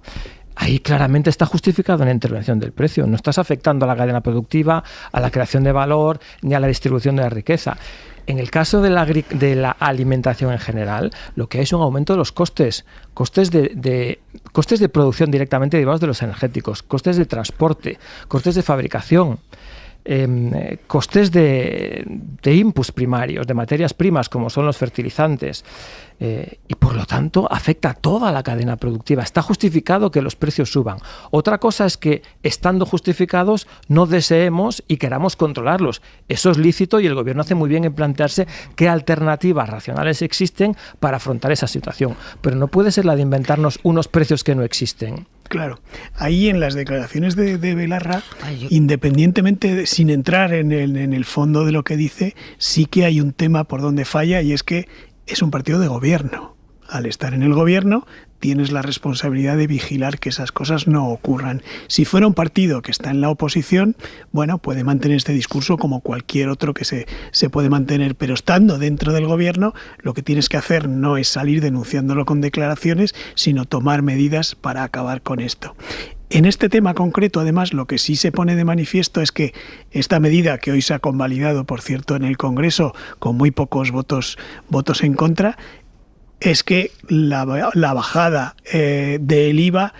Ahí claramente está justificado una intervención del precio. No estás afectando a la cadena productiva, a la creación de valor, ni a la distribución de la riqueza. En el caso de la alimentación en general, lo que hay es un aumento de los costes de producción directamente derivados de los energéticos, costes de transporte, costes de fabricación, costes de inputs primarios, de materias primas como son los fertilizantes, y por lo tanto afecta a toda la cadena productiva. Está justificado que los precios suban. Otra cosa es que, estando justificados, no deseemos y queramos controlarlos. Eso es lícito y el gobierno hace muy bien en plantearse qué alternativas racionales existen para afrontar esa situación. Pero no puede ser la de inventarnos unos precios que no existen. Claro, ahí en las declaraciones de Belarra, independientemente, sin entrar en el fondo de lo que dice, sí que hay un tema por donde falla, y es que es un partido de gobierno. Al estar en el gobierno tienes la responsabilidad de vigilar que esas cosas no ocurran. Si fuera un partido que está en la oposición, bueno, puede mantener este discurso como cualquier otro que se puede mantener, pero estando dentro del gobierno, lo que tienes que hacer no es salir denunciándolo con declaraciones, sino tomar medidas para acabar con esto. En este tema concreto, además, lo que sí se pone de manifiesto es que esta medida, que hoy se ha convalidado, por cierto, en el Congreso, con muy pocos votos en contra, es que la bajada del IVA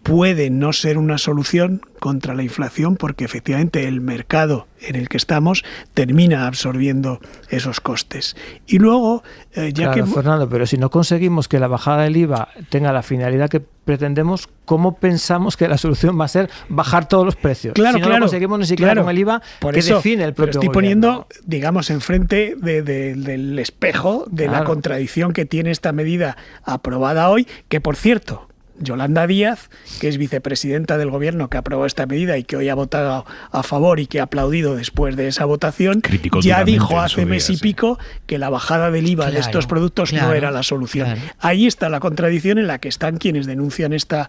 puede no ser una solución contra la inflación, porque efectivamente el mercado en el que estamos termina absorbiendo esos costes. Y luego, Fernando, pero si no conseguimos que la bajada del IVA tenga la finalidad que pretendemos, ¿cómo pensamos que la solución va a ser bajar todos los precios? Claro, si no lo conseguimos ni siquiera con el IVA, que define el propio estoy gobierno. Poniendo, digamos, enfrente del espejo de la contradicción que tiene esta medida aprobada hoy, que por cierto, Yolanda Díaz, que es vicepresidenta del gobierno que aprobó esta medida y que hoy ha votado a favor y que ha aplaudido después de esa votación, ya dijo hace mes y pico que la bajada del IVA de estos productos no era la solución. Ahí está la contradicción en la que están quienes denuncian esta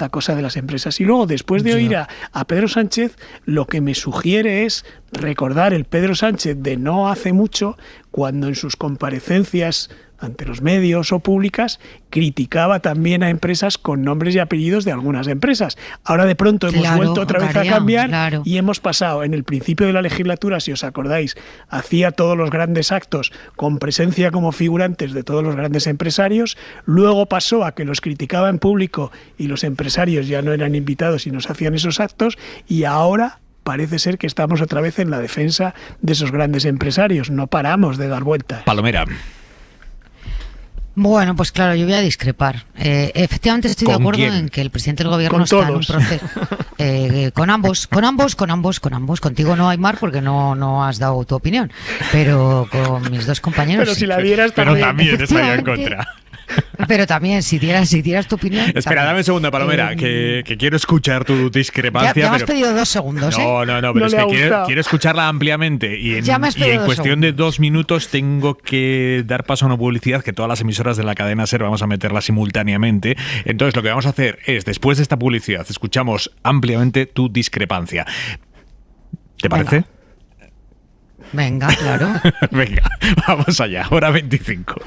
cosa de las empresas. Y luego, después de oír a Pedro Sánchez, lo que me sugiere es recordar el Pedro Sánchez de no hace mucho, cuando en sus comparecencias ante los medios o públicas criticaba también a empresas con nombres y apellidos de algunas empresas. Ahora de pronto hemos vuelto otra vez a cambiar y hemos pasado en el principio de la legislatura, si os acordáis, hacía todos los grandes actos con presencia como figurantes de todos los grandes empresarios, luego pasó a que los criticaba en público y los empresarios ya no eran invitados y nos hacían esos actos, y ahora parece ser que estamos otra vez en la defensa de esos grandes empresarios. No paramos de dar vueltas. Palomera. Bueno, pues claro, yo voy a discrepar. Efectivamente estoy de acuerdo en que el presidente del gobierno está en un proceso. Con ambos. Contigo no, Aymar, porque no has dado tu opinión. Pero con mis dos compañeros. Pero si la dieras también. Pero también estaría en contra. Pero también, si dieras tu opinión. Espera, también. Dame un segundo, Palomera, que quiero escuchar tu discrepancia. Ya me has pedido 2 segundos, ¿eh? No, pero es que quiero escucharla ampliamente. Y en cuestión de 2 minutos tengo que dar paso a una publicidad que todas las emisoras de la cadena SER vamos a meterla simultáneamente. Entonces, lo que vamos a hacer es, después de esta publicidad, escuchamos ampliamente tu discrepancia. ¿Te parece? Venga, claro. Venga, vamos allá. Hora 25.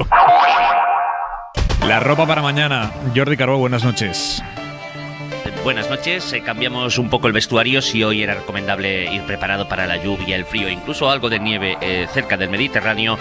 La ropa para mañana. Jordi Carbó, buenas noches. Buenas noches, cambiamos un poco el vestuario. Si hoy era recomendable ir preparado para la lluvia, el frío, incluso algo de nieve cerca del Mediterráneo,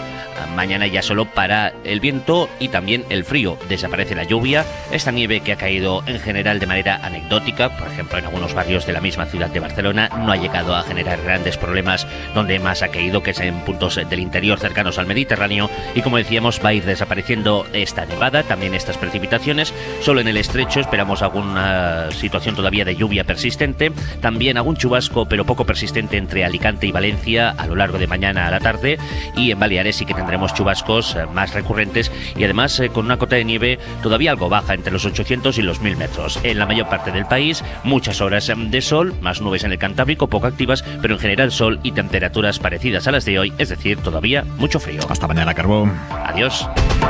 mañana ya solo para el viento y también el frío. Desaparece la lluvia, esta nieve que ha caído en general de manera anecdótica, por ejemplo en algunos barrios de la misma ciudad de Barcelona, no ha llegado a generar grandes problemas. Donde más ha caído, que es en puntos del interior cercanos al Mediterráneo, y como decíamos va a ir desapareciendo esta nevada, también estas precipitaciones. Solo en el estrecho esperamos alguna situación todavía de lluvia persistente, también algún chubasco pero poco persistente entre Alicante y Valencia a lo largo de mañana a la tarde, y en Baleares sí que tendremos chubascos más recurrentes y además con una cota de nieve todavía algo baja, entre los 800 y los 1000 metros. En la mayor parte del país muchas horas de sol, más nubes en el Cantábrico, poco activas, pero en general sol y temperaturas parecidas a las de hoy, es decir, todavía mucho frío. Hasta mañana, Carbón. Adiós.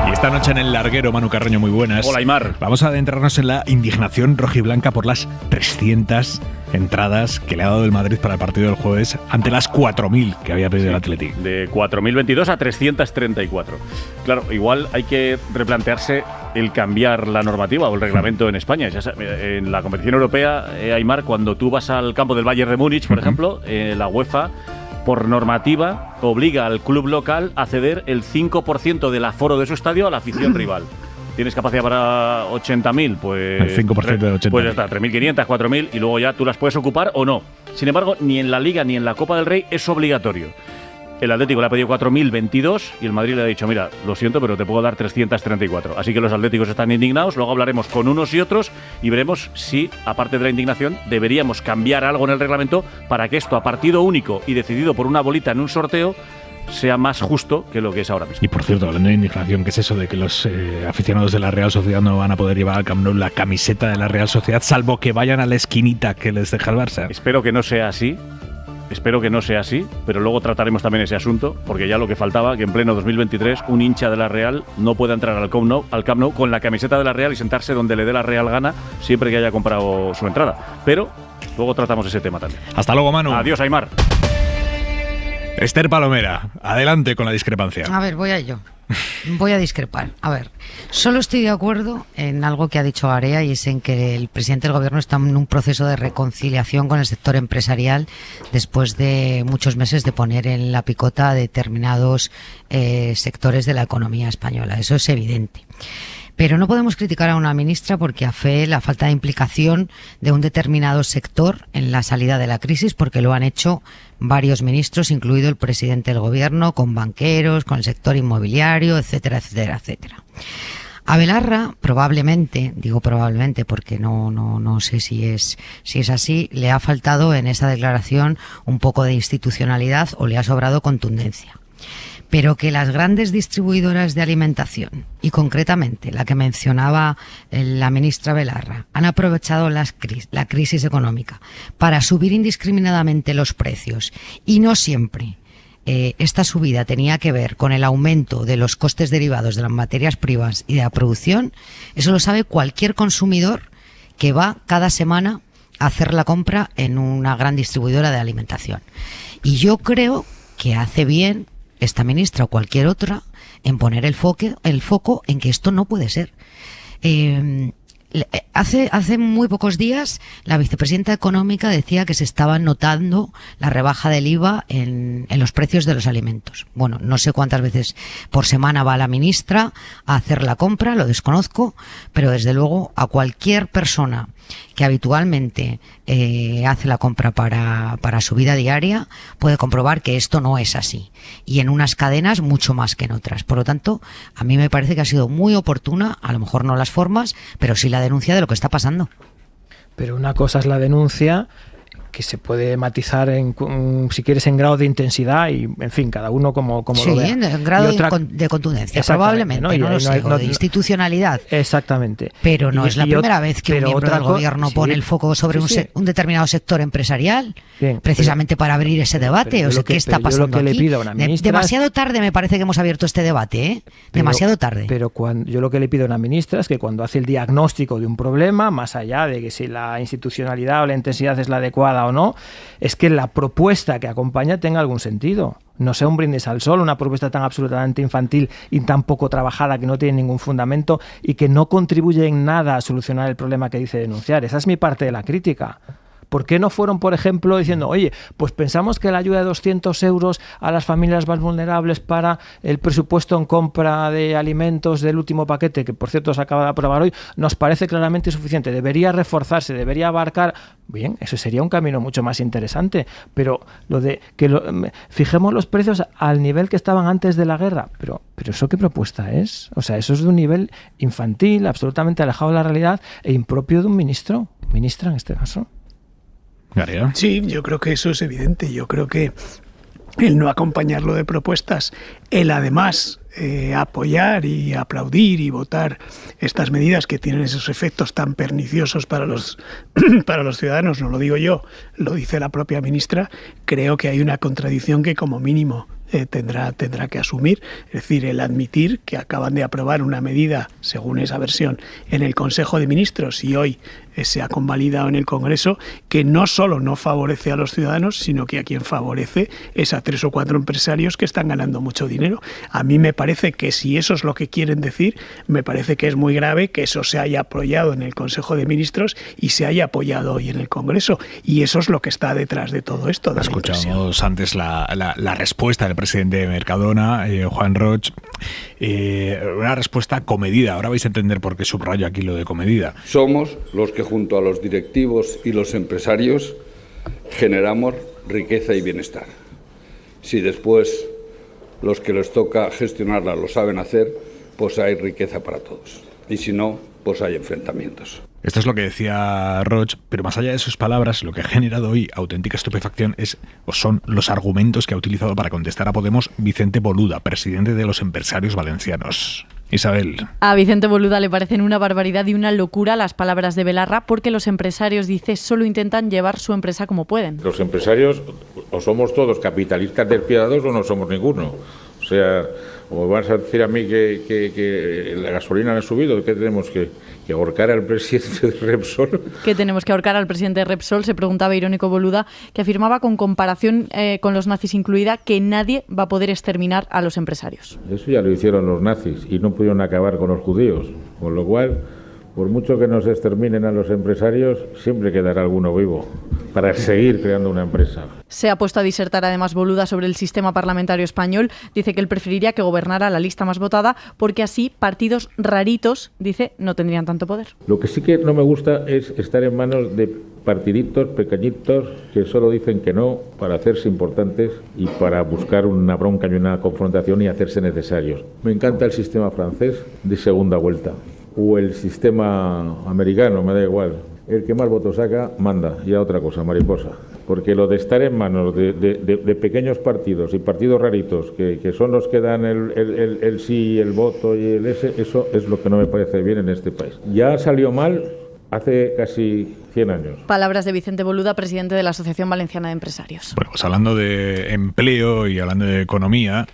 Y esta noche en El Larguero, Manu Carreño, muy buenas. Hola, Aymar. Vamos a adentrarnos en la indignación rojiblanca por las 300 entradas que le ha dado el Madrid para el partido del jueves ante las 4.000 que había pedido el Athletic. De 4.022 a 334. Claro, igual hay que replantearse el cambiar la normativa o el reglamento en España. Ya sabes, en la competición europea, Aymar, cuando tú vas al campo del Bayern de Múnich, por ejemplo, la UEFA, por normativa, obliga al club local a ceder el 5% del aforo de su estadio a la afición rival. ¿Tienes capacidad para 80.000? Pues el 5% de 80.000. Pues ya está, 3.500, 4.000 y luego ya tú las puedes ocupar o no. Sin embargo, ni en la Liga ni en la Copa del Rey es obligatorio. El Atlético le ha pedido 4.022 y el Madrid le ha dicho, mira, lo siento, pero te puedo dar 334. Así que los atléticos están indignados, luego hablaremos con unos y otros y veremos si, aparte de la indignación, deberíamos cambiar algo en el reglamento para que esto, a partido único y decidido por una bolita en un sorteo, sea más justo que lo que es ahora mismo. Y por cierto, hablando de indignación, ¿qué es eso de que los aficionados de la Real Sociedad no van a poder llevar al Camp Nou la camiseta de la Real Sociedad, salvo que vayan a la esquinita que les deja el Barça? Espero que no sea así. Espero que no sea así, pero luego trataremos también ese asunto, porque ya lo que faltaba, que en pleno 2023 un hincha de la Real no pueda entrar al Camp Nou con la camiseta de la Real y sentarse donde le dé la Real gana siempre que haya comprado su entrada. Pero luego tratamos ese tema también. Hasta luego, Manu. Adiós, Aymar. Esther Palomera, adelante con la discrepancia. A ver, voy a ello. Voy a discrepar. A ver, solo estoy de acuerdo en algo que ha dicho Area, y es en que el presidente del gobierno está en un proceso de reconciliación con el sector empresarial después de muchos meses de poner en la picota a determinados sectores de la economía española. Eso es evidente. Pero no podemos criticar a una ministra porque afee la falta de implicación de un determinado sector en la salida de la crisis, porque lo han hecho varios ministros, incluido el presidente del gobierno, con banqueros, con el sector inmobiliario, etcétera, etcétera, etcétera. A Belarra, probablemente, digo probablemente porque no sé si es así, le ha faltado en esa declaración un poco de institucionalidad o le ha sobrado contundencia. Pero que las grandes distribuidoras de alimentación, y concretamente la que mencionaba la ministra Belarra, han aprovechado la crisis económica para subir indiscriminadamente los precios, y no siempre esta subida tenía que ver con el aumento de los costes derivados de las materias primas y de la producción, eso lo sabe cualquier consumidor que va cada semana a hacer la compra en una gran distribuidora de alimentación. Y yo creo que hace bien esta ministra o cualquier otra en poner el foco en que esto no puede ser. Hace muy pocos días la vicepresidenta económica decía que se estaba notando la rebaja del IVA en los precios de los alimentos. Bueno, no sé cuántas veces por semana va la ministra a hacer la compra, lo desconozco, pero desde luego a cualquier persona que habitualmente hace la compra para su vida diaria puede comprobar que esto no es así, y en unas cadenas mucho más que en otras. Por lo tanto, a mí me parece que ha sido muy oportuna, a lo mejor no las formas, pero sí la denuncia de lo que está pasando. Pero una cosa es la denuncia, que se puede matizar si quieres en grado de intensidad y en fin, cada uno como sí, lo vea. Sí, en grado de contundencia, probablemente, ¿no? Lo sé, de institucionalidad. Exactamente. Pero no es la primera vez que un miembro del gobierno pone el foco sobre un determinado sector empresarial, precisamente para abrir ese debate. O sea, ¿qué está pasando aquí? Demasiado tarde me parece que hemos abierto este debate, ¿eh? Demasiado tarde. Pero yo lo que le pido a una ministra es que cuando hace el diagnóstico de un problema, más allá de que si la institucionalidad o la intensidad es la adecuada o no, es que la propuesta que acompaña tenga algún sentido. no sea un brindis al sol, una propuesta tan absolutamente infantil y tan poco trabajada que no tiene ningún fundamento y que no contribuye en nada a solucionar el problema que dice denunciar. Esa es mi parte de la crítica. ¿Por qué no fueron, por ejemplo, diciendo, oye, pues pensamos que la ayuda de 200 euros a las familias más vulnerables para el presupuesto en compra de alimentos del último paquete, que por cierto se acaba de aprobar hoy, nos parece claramente insuficiente, debería reforzarse, debería abarcar... Bien, eso sería un camino mucho más interesante, pero lo de que fijemos los precios al nivel que estaban antes de la guerra, pero ¿eso qué propuesta es? O sea, eso es de un nivel infantil, absolutamente alejado de la realidad e impropio de un ministro, ministra en este caso. Garea. Sí, yo creo que eso es evidente. Yo creo que el no acompañarlo de propuestas, el además apoyar y aplaudir y votar estas medidas que tienen esos efectos tan perniciosos para los ciudadanos, no lo digo yo, lo dice la propia ministra, creo que hay una contradicción que como mínimo tendrá que asumir, es decir, el admitir que acaban de aprobar una medida, según esa versión, en el Consejo de Ministros y hoy se ha convalidado en el Congreso, que no solo no favorece a los ciudadanos, sino que a quien favorece es a 3 o 4 empresarios que están ganando mucho dinero. A mí me parece que si eso es lo que quieren decir, me parece que es muy grave que eso se haya apoyado en el Consejo de Ministros y se haya apoyado hoy en el Congreso. Y eso es lo que está detrás de todo esto. Escuchamos antes la respuesta del presidente de Mercadona, Juan Roch, una respuesta comedida. Ahora vais a entender por qué subrayo aquí lo de comedida. Somos los que junto a los directivos y los empresarios generamos riqueza y bienestar. Si después los que les toca gestionarla lo saben hacer, pues hay riqueza para todos. Y si no, pues hay enfrentamientos. Esto es lo que decía Roch, pero más allá de sus palabras, lo que ha generado hoy auténtica estupefacción son los argumentos que ha utilizado para contestar a Podemos Vicente Boluda, presidente de los empresarios valencianos. Isabel. A Vicente Boluda le parecen una barbaridad y una locura las palabras de Belarra porque los empresarios, dice, solo intentan llevar su empresa como pueden. Los empresarios o somos todos capitalistas despiadados o no somos ninguno. O sea, o me vas a decir a mí que la gasolina ha subido, ¿qué tenemos que ahorcar al presidente de Repsol? ¿Qué tenemos que ahorcar al presidente de Repsol? Se preguntaba irónico Boluda, que afirmaba con comparación con los nazis incluida que nadie va a poder exterminar a los empresarios. Eso ya lo hicieron los nazis y no pudieron acabar con los judíos, con lo cual, por mucho que nos exterminen a los empresarios, siempre quedará alguno vivo para seguir creando una empresa. Se ha puesto a disertar además Boluda sobre el sistema parlamentario español. Dice que él preferiría que gobernara la lista más votada porque así partidos raritos, dice, no tendrían tanto poder. Lo que sí que no me gusta es estar en manos de partiditos pequeñitos que solo dicen que no para hacerse importantes y para buscar una bronca y una confrontación y hacerse necesarios. Me encanta el sistema francés de segunda vuelta o el sistema americano, me da igual. El que más votos saca, manda, y a otra cosa, mariposa. Porque lo de estar en manos de pequeños partidos y partidos raritos, que son los que dan el sí, el voto y el ese, eso es lo que no me parece bien en este país. Ya salió mal hace casi 100 años. Palabras de Vicente Boluda, presidente de la Asociación Valenciana de Empresarios. Bueno, pues hablando de empleo y hablando de economía,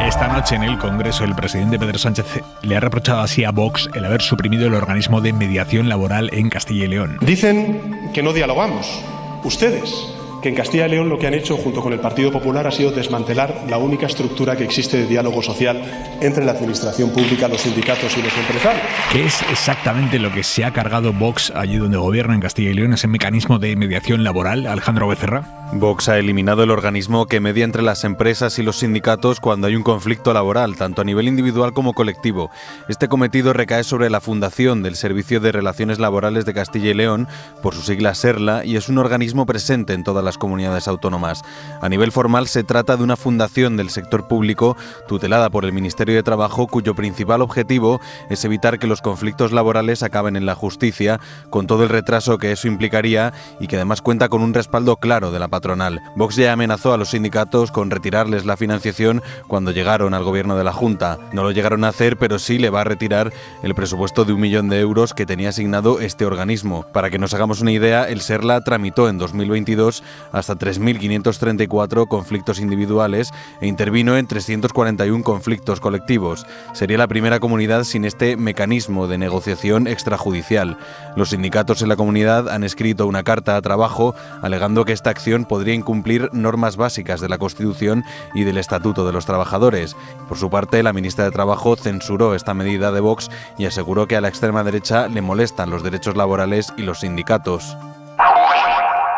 esta noche en el Congreso el presidente Pedro Sánchez le ha reprochado así a Vox el haber suprimido el organismo de mediación laboral en Castilla y León. Dicen que no dialogamos. Ustedes, que en Castilla y León lo que han hecho junto con el Partido Popular ha sido desmantelar la única estructura que existe de diálogo social entre la administración pública, los sindicatos y los empresarios. ¿Qué es exactamente lo que se ha cargado Vox allí donde gobierna en Castilla y León, ese mecanismo de mediación laboral, Alejandro Becerra? Vox ha eliminado el organismo que media entre las empresas y los sindicatos cuando hay un conflicto laboral, tanto a nivel individual como colectivo. Este cometido recae sobre la Fundación del Servicio de Relaciones Laborales de Castilla y León, por su sigla SERLA, y es un organismo presente en todas las comunidades autónomas. A nivel formal se trata de una fundación del sector público tutelada por el Ministerio de Trabajo, cuyo principal objetivo es evitar que los conflictos laborales acaben en la justicia, con todo el retraso que eso implicaría y que además cuenta con un respaldo claro de la patronal. Vox ya amenazó a los sindicatos con retirarles la financiación cuando llegaron al gobierno de la Junta. No lo llegaron a hacer, pero sí le va a retirar el presupuesto de 1 millón de euros que tenía asignado este organismo. Para que nos hagamos una idea, el SERLA tramitó en 2022 hasta 3.534 conflictos individuales e intervino en 341 conflictos colectivos. Sería la primera comunidad sin este mecanismo de negociación extrajudicial. Los sindicatos en la comunidad han escrito una carta a Trabajo alegando que esta acción podría incumplir normas básicas de la Constitución y del Estatuto de los Trabajadores. Por su parte, la ministra de Trabajo censuró esta medida de Vox y aseguró que a la extrema derecha le molestan los derechos laborales y los sindicatos.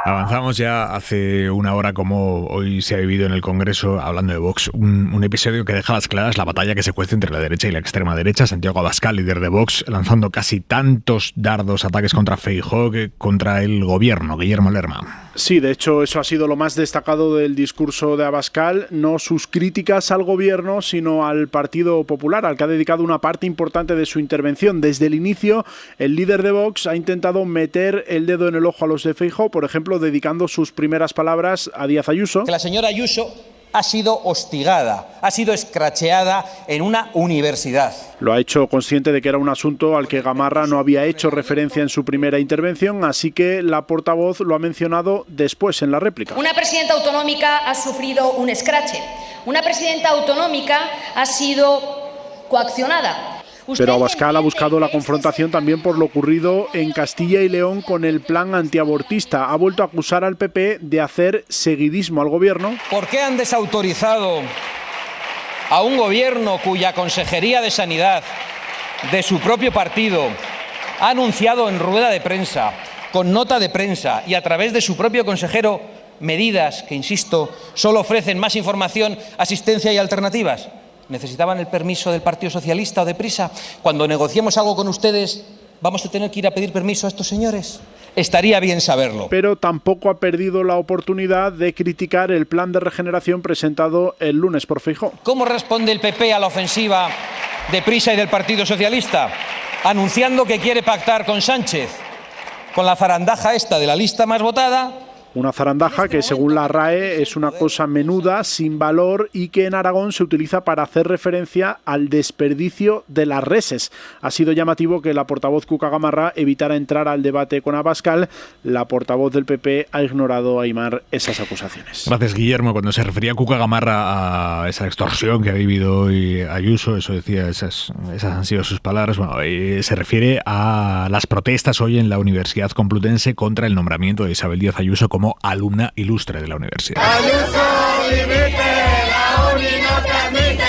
Avanzamos ya hace una hora, como hoy se ha vivido en el Congreso, hablando de Vox, un episodio que deja a las claras la batalla que se cuece entre la derecha y la extrema derecha. Santiago Abascal, líder de Vox, lanzando casi tantos dardos, ataques contra Feijóo que contra el gobierno. Guillermo Lerma. Sí, de hecho eso ha sido lo más destacado del discurso de Abascal, no sus críticas al gobierno, sino al Partido Popular, al que ha dedicado una parte importante de su intervención. Desde el inicio, el líder de Vox ha intentado meter el dedo en el ojo a los de Feijóo, por ejemplo, dedicando sus primeras palabras a Díaz Ayuso. Que la señora Ayuso ha sido hostigada, ha sido escracheada en una universidad. Lo ha hecho consciente de que era un asunto al que Gamarra no había hecho referencia en su primera intervención, así que la portavoz lo ha mencionado después en la réplica. Una presidenta autonómica ha sufrido un escrache. Una presidenta autonómica ha sido coaccionada. Pero Abascal ha buscado la confrontación también por lo ocurrido en Castilla y León con el plan antiabortista. Ha vuelto a acusar al PP de hacer seguidismo al gobierno. ¿Por qué han desautorizado a un gobierno cuya Consejería de Sanidad de su propio partido ha anunciado en rueda de prensa, con nota de prensa y a través de su propio consejero, medidas que, insisto, solo ofrecen más información, asistencia y alternativas? ¿Necesitaban el permiso del Partido Socialista o de Prisa? Cuando negociemos algo con ustedes, ¿vamos a tener que ir a pedir permiso a estos señores? Estaría bien saberlo. Pero tampoco ha perdido la oportunidad de criticar el plan de regeneración presentado el lunes por Feijóo. ¿Cómo responde el PP a la ofensiva de Prisa y del Partido Socialista? Anunciando que quiere pactar con Sánchez, con la zarandaja esta de la lista más votada. Una zarandaja que, según la RAE, es una cosa menuda, sin valor y que en Aragón se utiliza para hacer referencia al desperdicio de las reses. Ha sido llamativo que la portavoz Cuca Gamarra evitara entrar al debate con Abascal. La portavoz del PP ha ignorado, Aimar, esas acusaciones. Gracias, Guillermo. Cuando se refería Cuca Gamarra a esa extorsión que ha vivido hoy Ayuso, eso decía, esas han sido sus palabras. Bueno, se refiere a las protestas hoy en la Universidad Complutense contra el nombramiento de Isabel Díaz Ayuso como alumna ilustre de la universidad. Ayuso, dimite, la uni no te admite.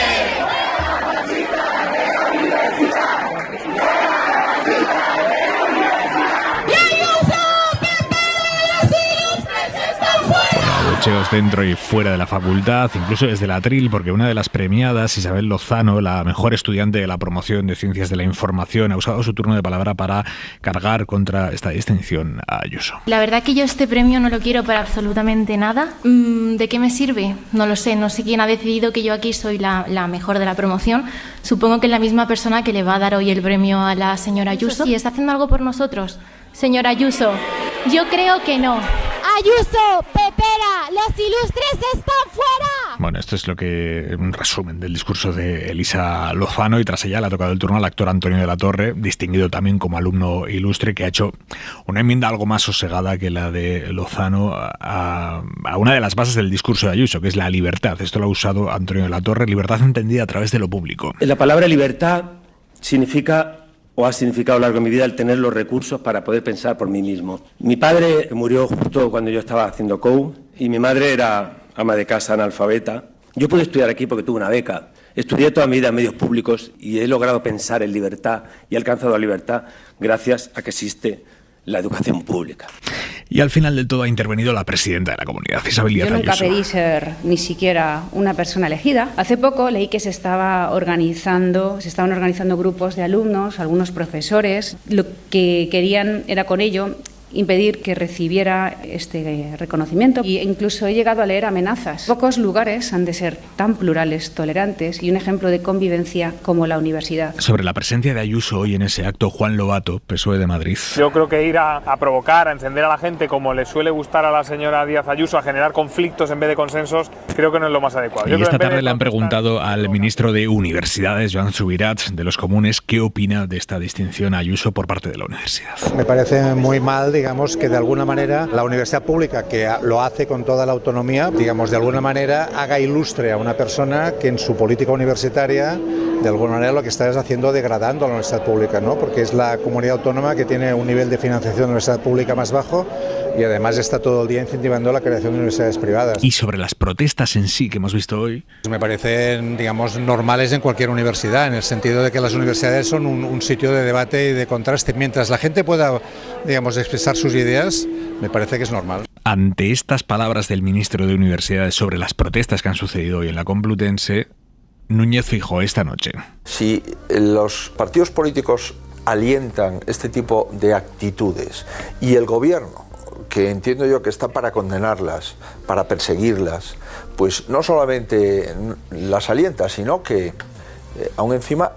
Abucheos dentro y fuera de la facultad, incluso desde la Atril, porque una de las premiadas, Isabel Lozano, la mejor estudiante de la promoción de Ciencias de la Información, ha usado su turno de palabra para cargar contra esta distinción a Ayuso. La verdad que yo este premio no lo quiero para absolutamente nada. ¿De qué me sirve? No lo sé, no sé quién ha decidido que yo aquí soy la mejor de la promoción. Supongo que es la misma persona que le va a dar hoy el premio a la señora Ayuso. ¿Y está haciendo algo por nosotros? Señora Ayuso, yo creo que no. Ayuso, Pepera, los ilustres están fuera. Bueno, esto es un resumen del discurso de Elisa Lozano, y tras ella le ha tocado el turno al actor Antonio de la Torre, distinguido también como alumno ilustre, que ha hecho una enmienda algo más sosegada que la de Lozano a una de las bases del discurso de Ayuso, que es la libertad. Esto lo ha usado Antonio de la Torre, libertad entendida a través de lo público. La palabra libertad significa, o ha significado a lo largo de mi vida, el tener los recursos para poder pensar por mí mismo. Mi padre murió justo cuando yo estaba haciendo COU y mi madre era ama de casa, analfabeta. Yo pude estudiar aquí porque tuve una beca. Estudié toda mi vida en medios públicos y he logrado pensar en libertad y he alcanzado la libertad gracias a que existe la educación pública. Y al final del todo ha intervenido la presidenta de la comunidad, Isabel Díaz Ayuso. Yo nunca pedí ser ni siquiera una persona elegida. Hace poco leí que se estaban organizando grupos de alumnos, algunos profesores. Lo que querían era con ello impedir que recibiera este reconocimiento, e incluso he llegado a leer amenazas. Pocos lugares han de ser tan plurales, tolerantes y un ejemplo de convivencia como la universidad. Sobre la presencia de Ayuso hoy en ese acto, Juan Lobato, PSOE de Madrid. Yo creo que ir a provocar, a encender a la gente, como le suele gustar a la señora Díaz Ayuso, a generar conflictos en vez de consensos, creo que no es lo más adecuado. Y esta tarde le han preguntado al ministro de Universidades, Joan Subirats, de los Comunes, qué opina de esta distinción a Ayuso por parte de la universidad. Me parece muy mal, digamos, que de alguna manera la universidad pública, que lo hace con toda la autonomía, digamos, de alguna manera haga ilustre a una persona que en su política universitaria de alguna manera lo que estás haciendo degradando a la universidad pública, ¿no? Porque es la comunidad autónoma que tiene un nivel de financiación de la universidad pública más bajo y además está todo el día incentivando la creación de universidades privadas. Y sobre las protestas en sí que hemos visto hoy. Me parecen, digamos, normales en cualquier universidad, en el sentido de que las universidades son un sitio de debate y de contraste. Mientras la gente pueda, digamos, expresar sus ideas, me parece que es normal. Ante estas palabras del ministro de Universidades sobre las protestas que han sucedido hoy en la Complutense, Núñez Feijóo esta noche. Si los partidos políticos alientan este tipo de actitudes y el gobierno, que entiendo yo que está para condenarlas, para perseguirlas, pues no solamente las alienta, sino que aún encima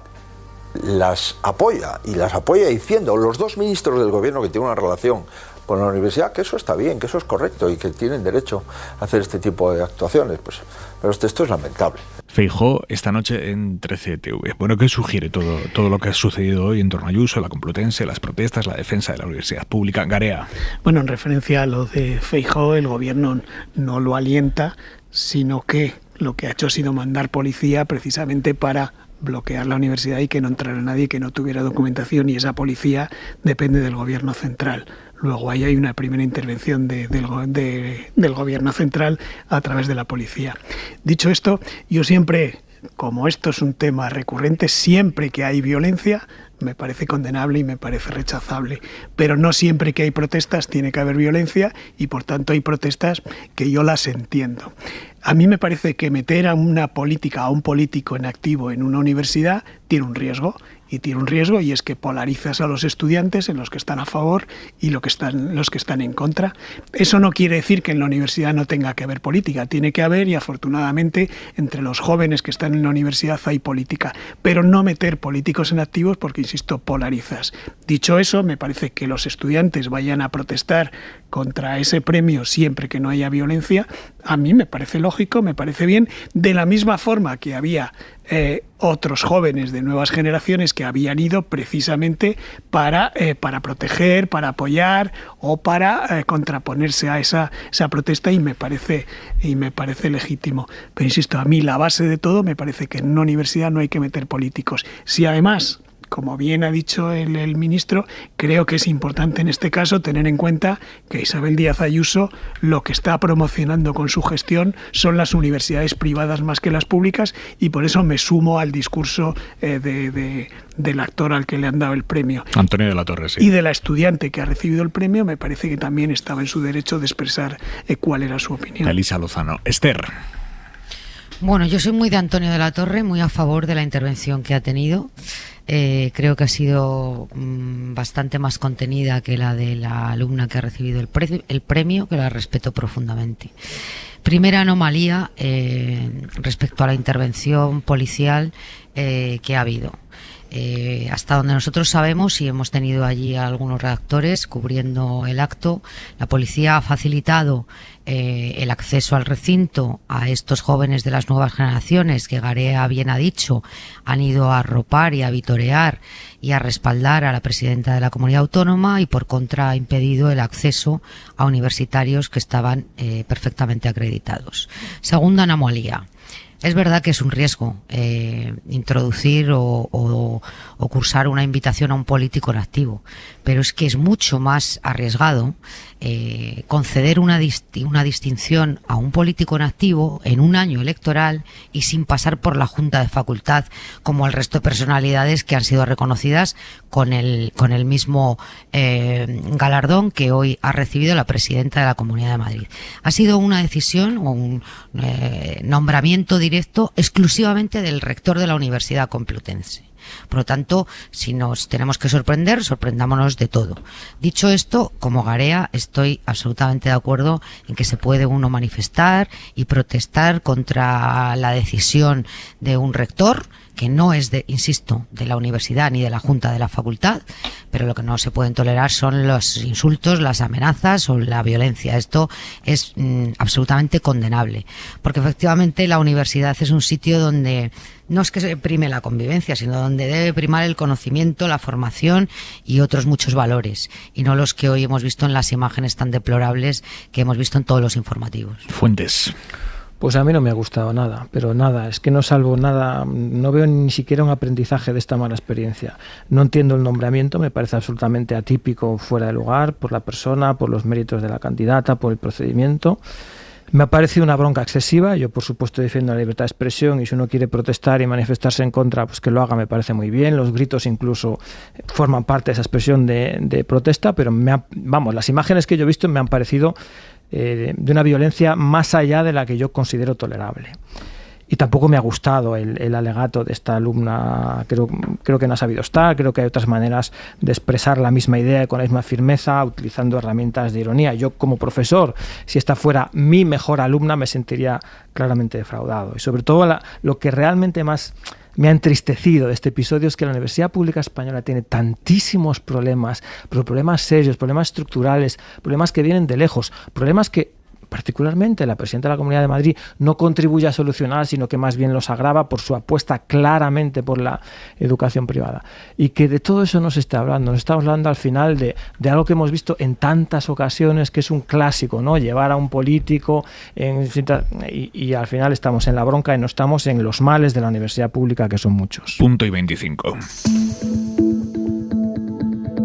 las apoya, y las apoya diciendo los dos ministros del gobierno que tienen una relación con la universidad, que eso está bien, que eso es correcto y que tienen derecho a hacer este tipo de actuaciones, pues, pero esto es lamentable. Feijóo esta noche en 13TV. Bueno, ¿qué sugiere todo lo que ha sucedido hoy en torno a Ayuso, la Complutense, las protestas, la defensa de la universidad pública? Garea. Bueno, en referencia a lo de Feijóo, el gobierno no lo alienta, sino que lo que ha hecho ha sido mandar policía precisamente para bloquear la universidad y que no entrara nadie que no tuviera documentación, y esa policía depende del gobierno central. Luego ahí hay una primera intervención del gobierno central a través de la policía. Dicho esto, yo siempre, como esto es un tema recurrente, siempre que hay violencia me parece condenable y me parece rechazable, pero no siempre que hay protestas tiene que haber violencia, y por tanto hay protestas que yo las entiendo. A mí me parece que meter a una política, a un político en activo en una universidad tiene un riesgo, y es que polarizas a los estudiantes en los que están a favor y los que están en contra. Eso no quiere decir que en la universidad no tenga que haber política, tiene que haber, y afortunadamente entre los jóvenes que están en la universidad hay política, pero no meter políticos en activos porque, insisto, polarizas. Dicho eso, me parece que los estudiantes vayan a protestar contra ese premio siempre que no haya violencia. A mí me parece lógico, me parece bien, de la misma forma que había otros jóvenes de nuevas generaciones que habían ido precisamente para proteger, para apoyar o para contraponerse a esa protesta, y me parece legítimo. Pero insisto, a mí la base de todo me parece que en una universidad no hay que meter políticos. Si además, como bien ha dicho el ministro, creo que es importante en este caso tener en cuenta que Isabel Díaz Ayuso lo que está promocionando con su gestión son las universidades privadas más que las públicas, y por eso me sumo al discurso del actor al que le han dado el premio. Antonio de la Torre, sí. Y de la estudiante que ha recibido el premio, me parece que también estaba en su derecho de expresar cuál era su opinión. Elisa Lozano. Esther. Bueno, yo soy muy de Antonio de la Torre, muy a favor de la intervención que ha tenido. Creo que ha sido bastante más contenida que la de la alumna que ha recibido el premio, que la respeto profundamente. Primera anomalía respecto a la intervención policial que ha habido. Hasta donde nosotros sabemos, y hemos tenido allí a algunos redactores cubriendo el acto, la policía ha facilitado el acceso al recinto a estos jóvenes de las nuevas generaciones que Garea bien ha dicho han ido a arropar y a vitorear y a respaldar a la presidenta de la comunidad autónoma, y por contra ha impedido el acceso a universitarios que estaban perfectamente acreditados. Segunda anomalía. Es verdad que es un riesgo introducir o cursar una invitación a un político en activo, pero es que es mucho más arriesgado conceder una distinción a un político en activo en un año electoral y sin pasar por la Junta de Facultad, como el resto de personalidades que han sido reconocidas con el mismo galardón que hoy ha recibido la presidenta de la Comunidad de Madrid. Ha sido una decisión o un nombramiento directo exclusivamente del rector de la Universidad Complutense. Por lo tanto, si nos tenemos que sorprender, sorprendámonos de todo. Dicho esto, como Garea, estoy absolutamente de acuerdo en que se puede uno manifestar y protestar contra la decisión de un rector, que no es insisto, de la universidad ni de la Junta de la Facultad, pero lo que no se pueden tolerar son los insultos, las amenazas o la violencia. Esto es absolutamente condenable, porque efectivamente la universidad es un sitio donde no es que se prime la convivencia, sino donde debe primar el conocimiento, la formación y otros muchos valores, y no los que hoy hemos visto en las imágenes tan deplorables que hemos visto en todos los informativos. Fuentes. Pues a mí no me ha gustado nada, pero nada, es que no salvo nada, no veo ni siquiera un aprendizaje de esta mala experiencia. No entiendo el nombramiento, me parece absolutamente atípico, fuera de lugar, por la persona, por los méritos de la candidata, por el procedimiento. Me ha parecido una bronca excesiva. Yo, por supuesto, defiendo la libertad de expresión y si uno quiere protestar y manifestarse en contra, pues que lo haga, me parece muy bien. Los gritos incluso forman parte de esa expresión de protesta, pero las imágenes que yo he visto me han parecido de una violencia más allá de la que yo considero tolerable. Y tampoco me ha gustado el alegato de esta alumna, creo que no ha sabido estar, creo que hay otras maneras de expresar la misma idea con la misma firmeza, utilizando herramientas de ironía. Yo como profesor, si esta fuera mi mejor alumna, me sentiría claramente defraudado. Y sobre todo lo que realmente más me ha entristecido de este episodio es que la Universidad Pública Española tiene tantísimos problemas, pero problemas serios, problemas estructurales, problemas que vienen de lejos, problemas que particularmente la presidenta de la Comunidad de Madrid no contribuye a solucionar, sino que más bien los agrava por su apuesta claramente por la educación privada. Y que de todo eso no se está hablando. Nos estamos hablando al final de algo que hemos visto en tantas ocasiones, que es un clásico, ¿no? Llevar a un político y al final estamos en la bronca y no estamos en los males de la universidad pública, que son muchos. Punto y 25.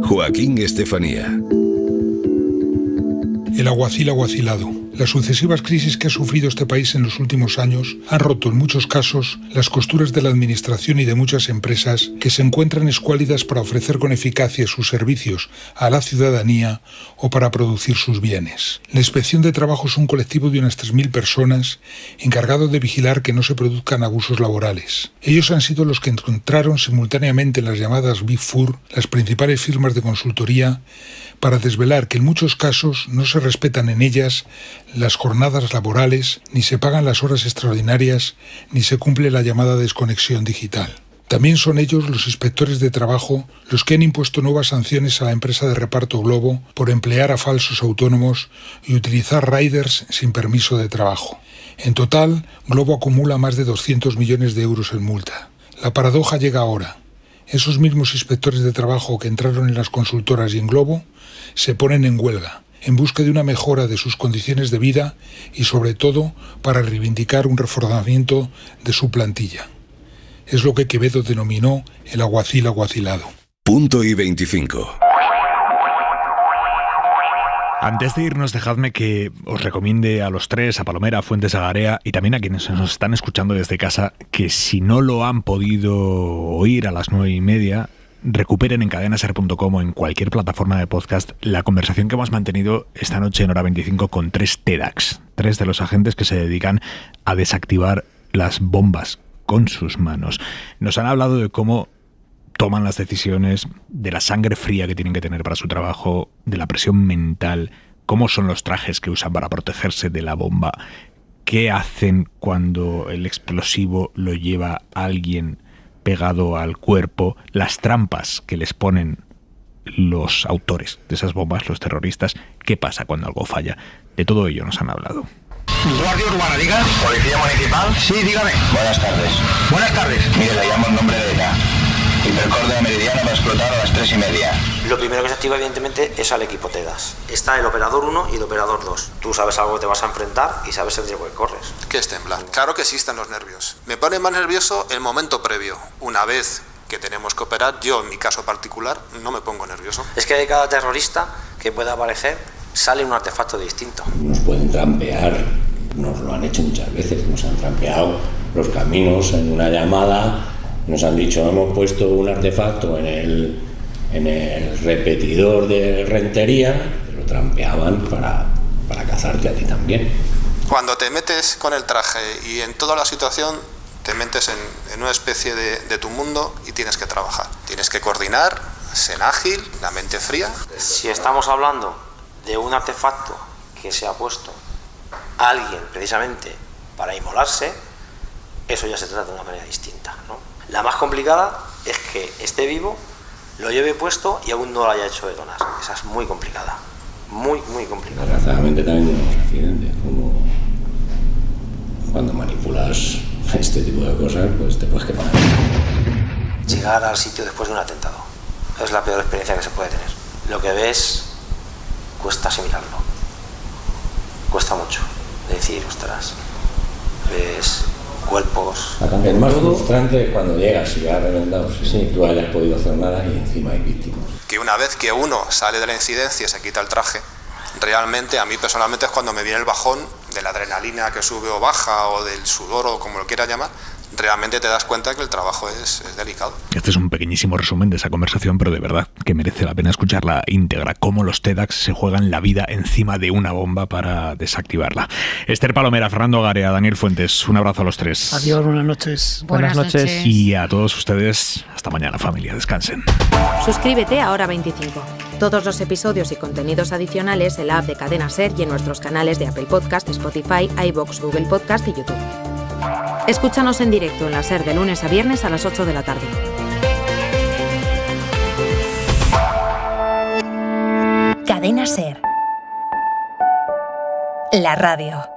Joaquín Estefanía. El aguacil aguacilado. Las sucesivas crisis que ha sufrido este país en los últimos años han roto en muchos casos las costuras de la administración y de muchas empresas que se encuentran escuálidas para ofrecer con eficacia sus servicios a la ciudadanía o para producir sus bienes. La Inspección de Trabajo es un colectivo de unas 3.000 personas encargado de vigilar que no se produzcan abusos laborales. Ellos han sido los que encontraron simultáneamente en las llamadas Big Four las principales firmas de consultoría para desvelar que en muchos casos no se respetan en ellas las jornadas laborales, ni se pagan las horas extraordinarias, ni se cumple la llamada desconexión digital. También son ellos, los inspectores de trabajo, los que han impuesto nuevas sanciones a la empresa de reparto Globo por emplear a falsos autónomos y utilizar riders sin permiso de trabajo. En total, Globo acumula más de 200 millones de euros en multa. La paradoja llega ahora. Esos mismos inspectores de trabajo que entraron en las consultoras y en Globo se ponen en huelga, en busca de una mejora de sus condiciones de vida y sobre todo para reivindicar un reforzamiento de su plantilla. Es lo que Quevedo denominó el aguacil aguacilado. Punto y 25. Antes de irnos, dejadme que os recomiende a los tres, a Palomera, a Fuentes, a Garea y también a quienes nos están escuchando desde casa, que si no lo han podido oír a las 9:30, recuperen en cadenaser.com o en cualquier plataforma de podcast la conversación que hemos mantenido esta noche en Hora 25 con 3 TEDx, 3 de los agentes que se dedican a desactivar las bombas con sus manos. Nos han hablado de cómo toman las decisiones, de la sangre fría que tienen que tener para su trabajo, de la presión mental, cómo son los trajes que usan para protegerse de la bomba, qué hacen cuando el explosivo lo lleva a alguien pegado al cuerpo, las trampas que les ponen los autores de esas bombas, los terroristas, qué pasa cuando algo falla. De todo ello nos han hablado. Guardia Urbana, diga. Policía Municipal. Sí, dígame. Buenas tardes. Buenas tardes. Mire, le llamo en nombre de ETA. Hipercorde Meridiana va a explotar a las 3:30. Lo primero que se activa, evidentemente, es al equipo TEDAS. Está el operador 1 y el operador 2. Tú sabes algo que te vas a enfrentar y sabes el riesgo que corres. ¿Qué es temblar? Claro que existen los nervios. Me pone más nervioso el momento previo. Una vez que tenemos que operar, yo en mi caso particular no me pongo nervioso. Es que de cada terrorista que pueda aparecer sale un artefacto distinto. Nos pueden trampear, nos lo han hecho muchas veces, nos han trampeado los caminos en una llamada. Nos han dicho, hemos puesto un artefacto en el repetidor de Rentería, te lo trampeaban para cazarte a ti también. Cuando te metes con el traje y en toda la situación, te metes en una especie de tu mundo y tienes que trabajar. Tienes que coordinar, ser ágil, la mente fría. Si estamos hablando de un artefacto que se ha puesto a alguien precisamente para inmolarse, eso ya se trata de una manera distinta, ¿no? La más complicada es que esté vivo, lo lleve puesto y aún no lo haya hecho detonar. Esa es muy complicada, muy, muy complicada. Desgraciadamente también tenemos accidentes, como cuando manipulas este tipo de cosas, pues te puedes quemar. Llegar al sitio después de un atentado es la peor experiencia que se puede tener. Lo que ves cuesta asimilarlo, cuesta mucho. Decir, ostras, ves cuerpos. Es más frustrante cuando llegas y ya reventado, sí, tú hayas podido hacer nada y encima hay víctimas. Que una vez que uno sale de la incidencia y se quita el traje, realmente a mí personalmente es cuando me viene el bajón de la adrenalina que sube o baja, o del sudor, o como lo quieras llamar. Realmente te das cuenta que el trabajo es delicado. Este es un pequeñísimo resumen de esa conversación, pero de verdad que merece la pena escucharla íntegra, cómo los TEDx se juegan la vida encima de una bomba para desactivarla. Esther Palomera, Fernando Garea, Daniel Fuentes, un abrazo a los tres. Adiós, buenas noches. Buenas noches. Y a todos ustedes, hasta mañana, familia, descansen. Suscríbete a Hora 25. Todos los episodios y contenidos adicionales en la app de Cadena SER y en nuestros canales de Apple Podcast, Spotify, iVoox, Google Podcast y YouTube. Escúchanos en directo en la SER de lunes a viernes a las 8 de la tarde. Cadena SER. La radio.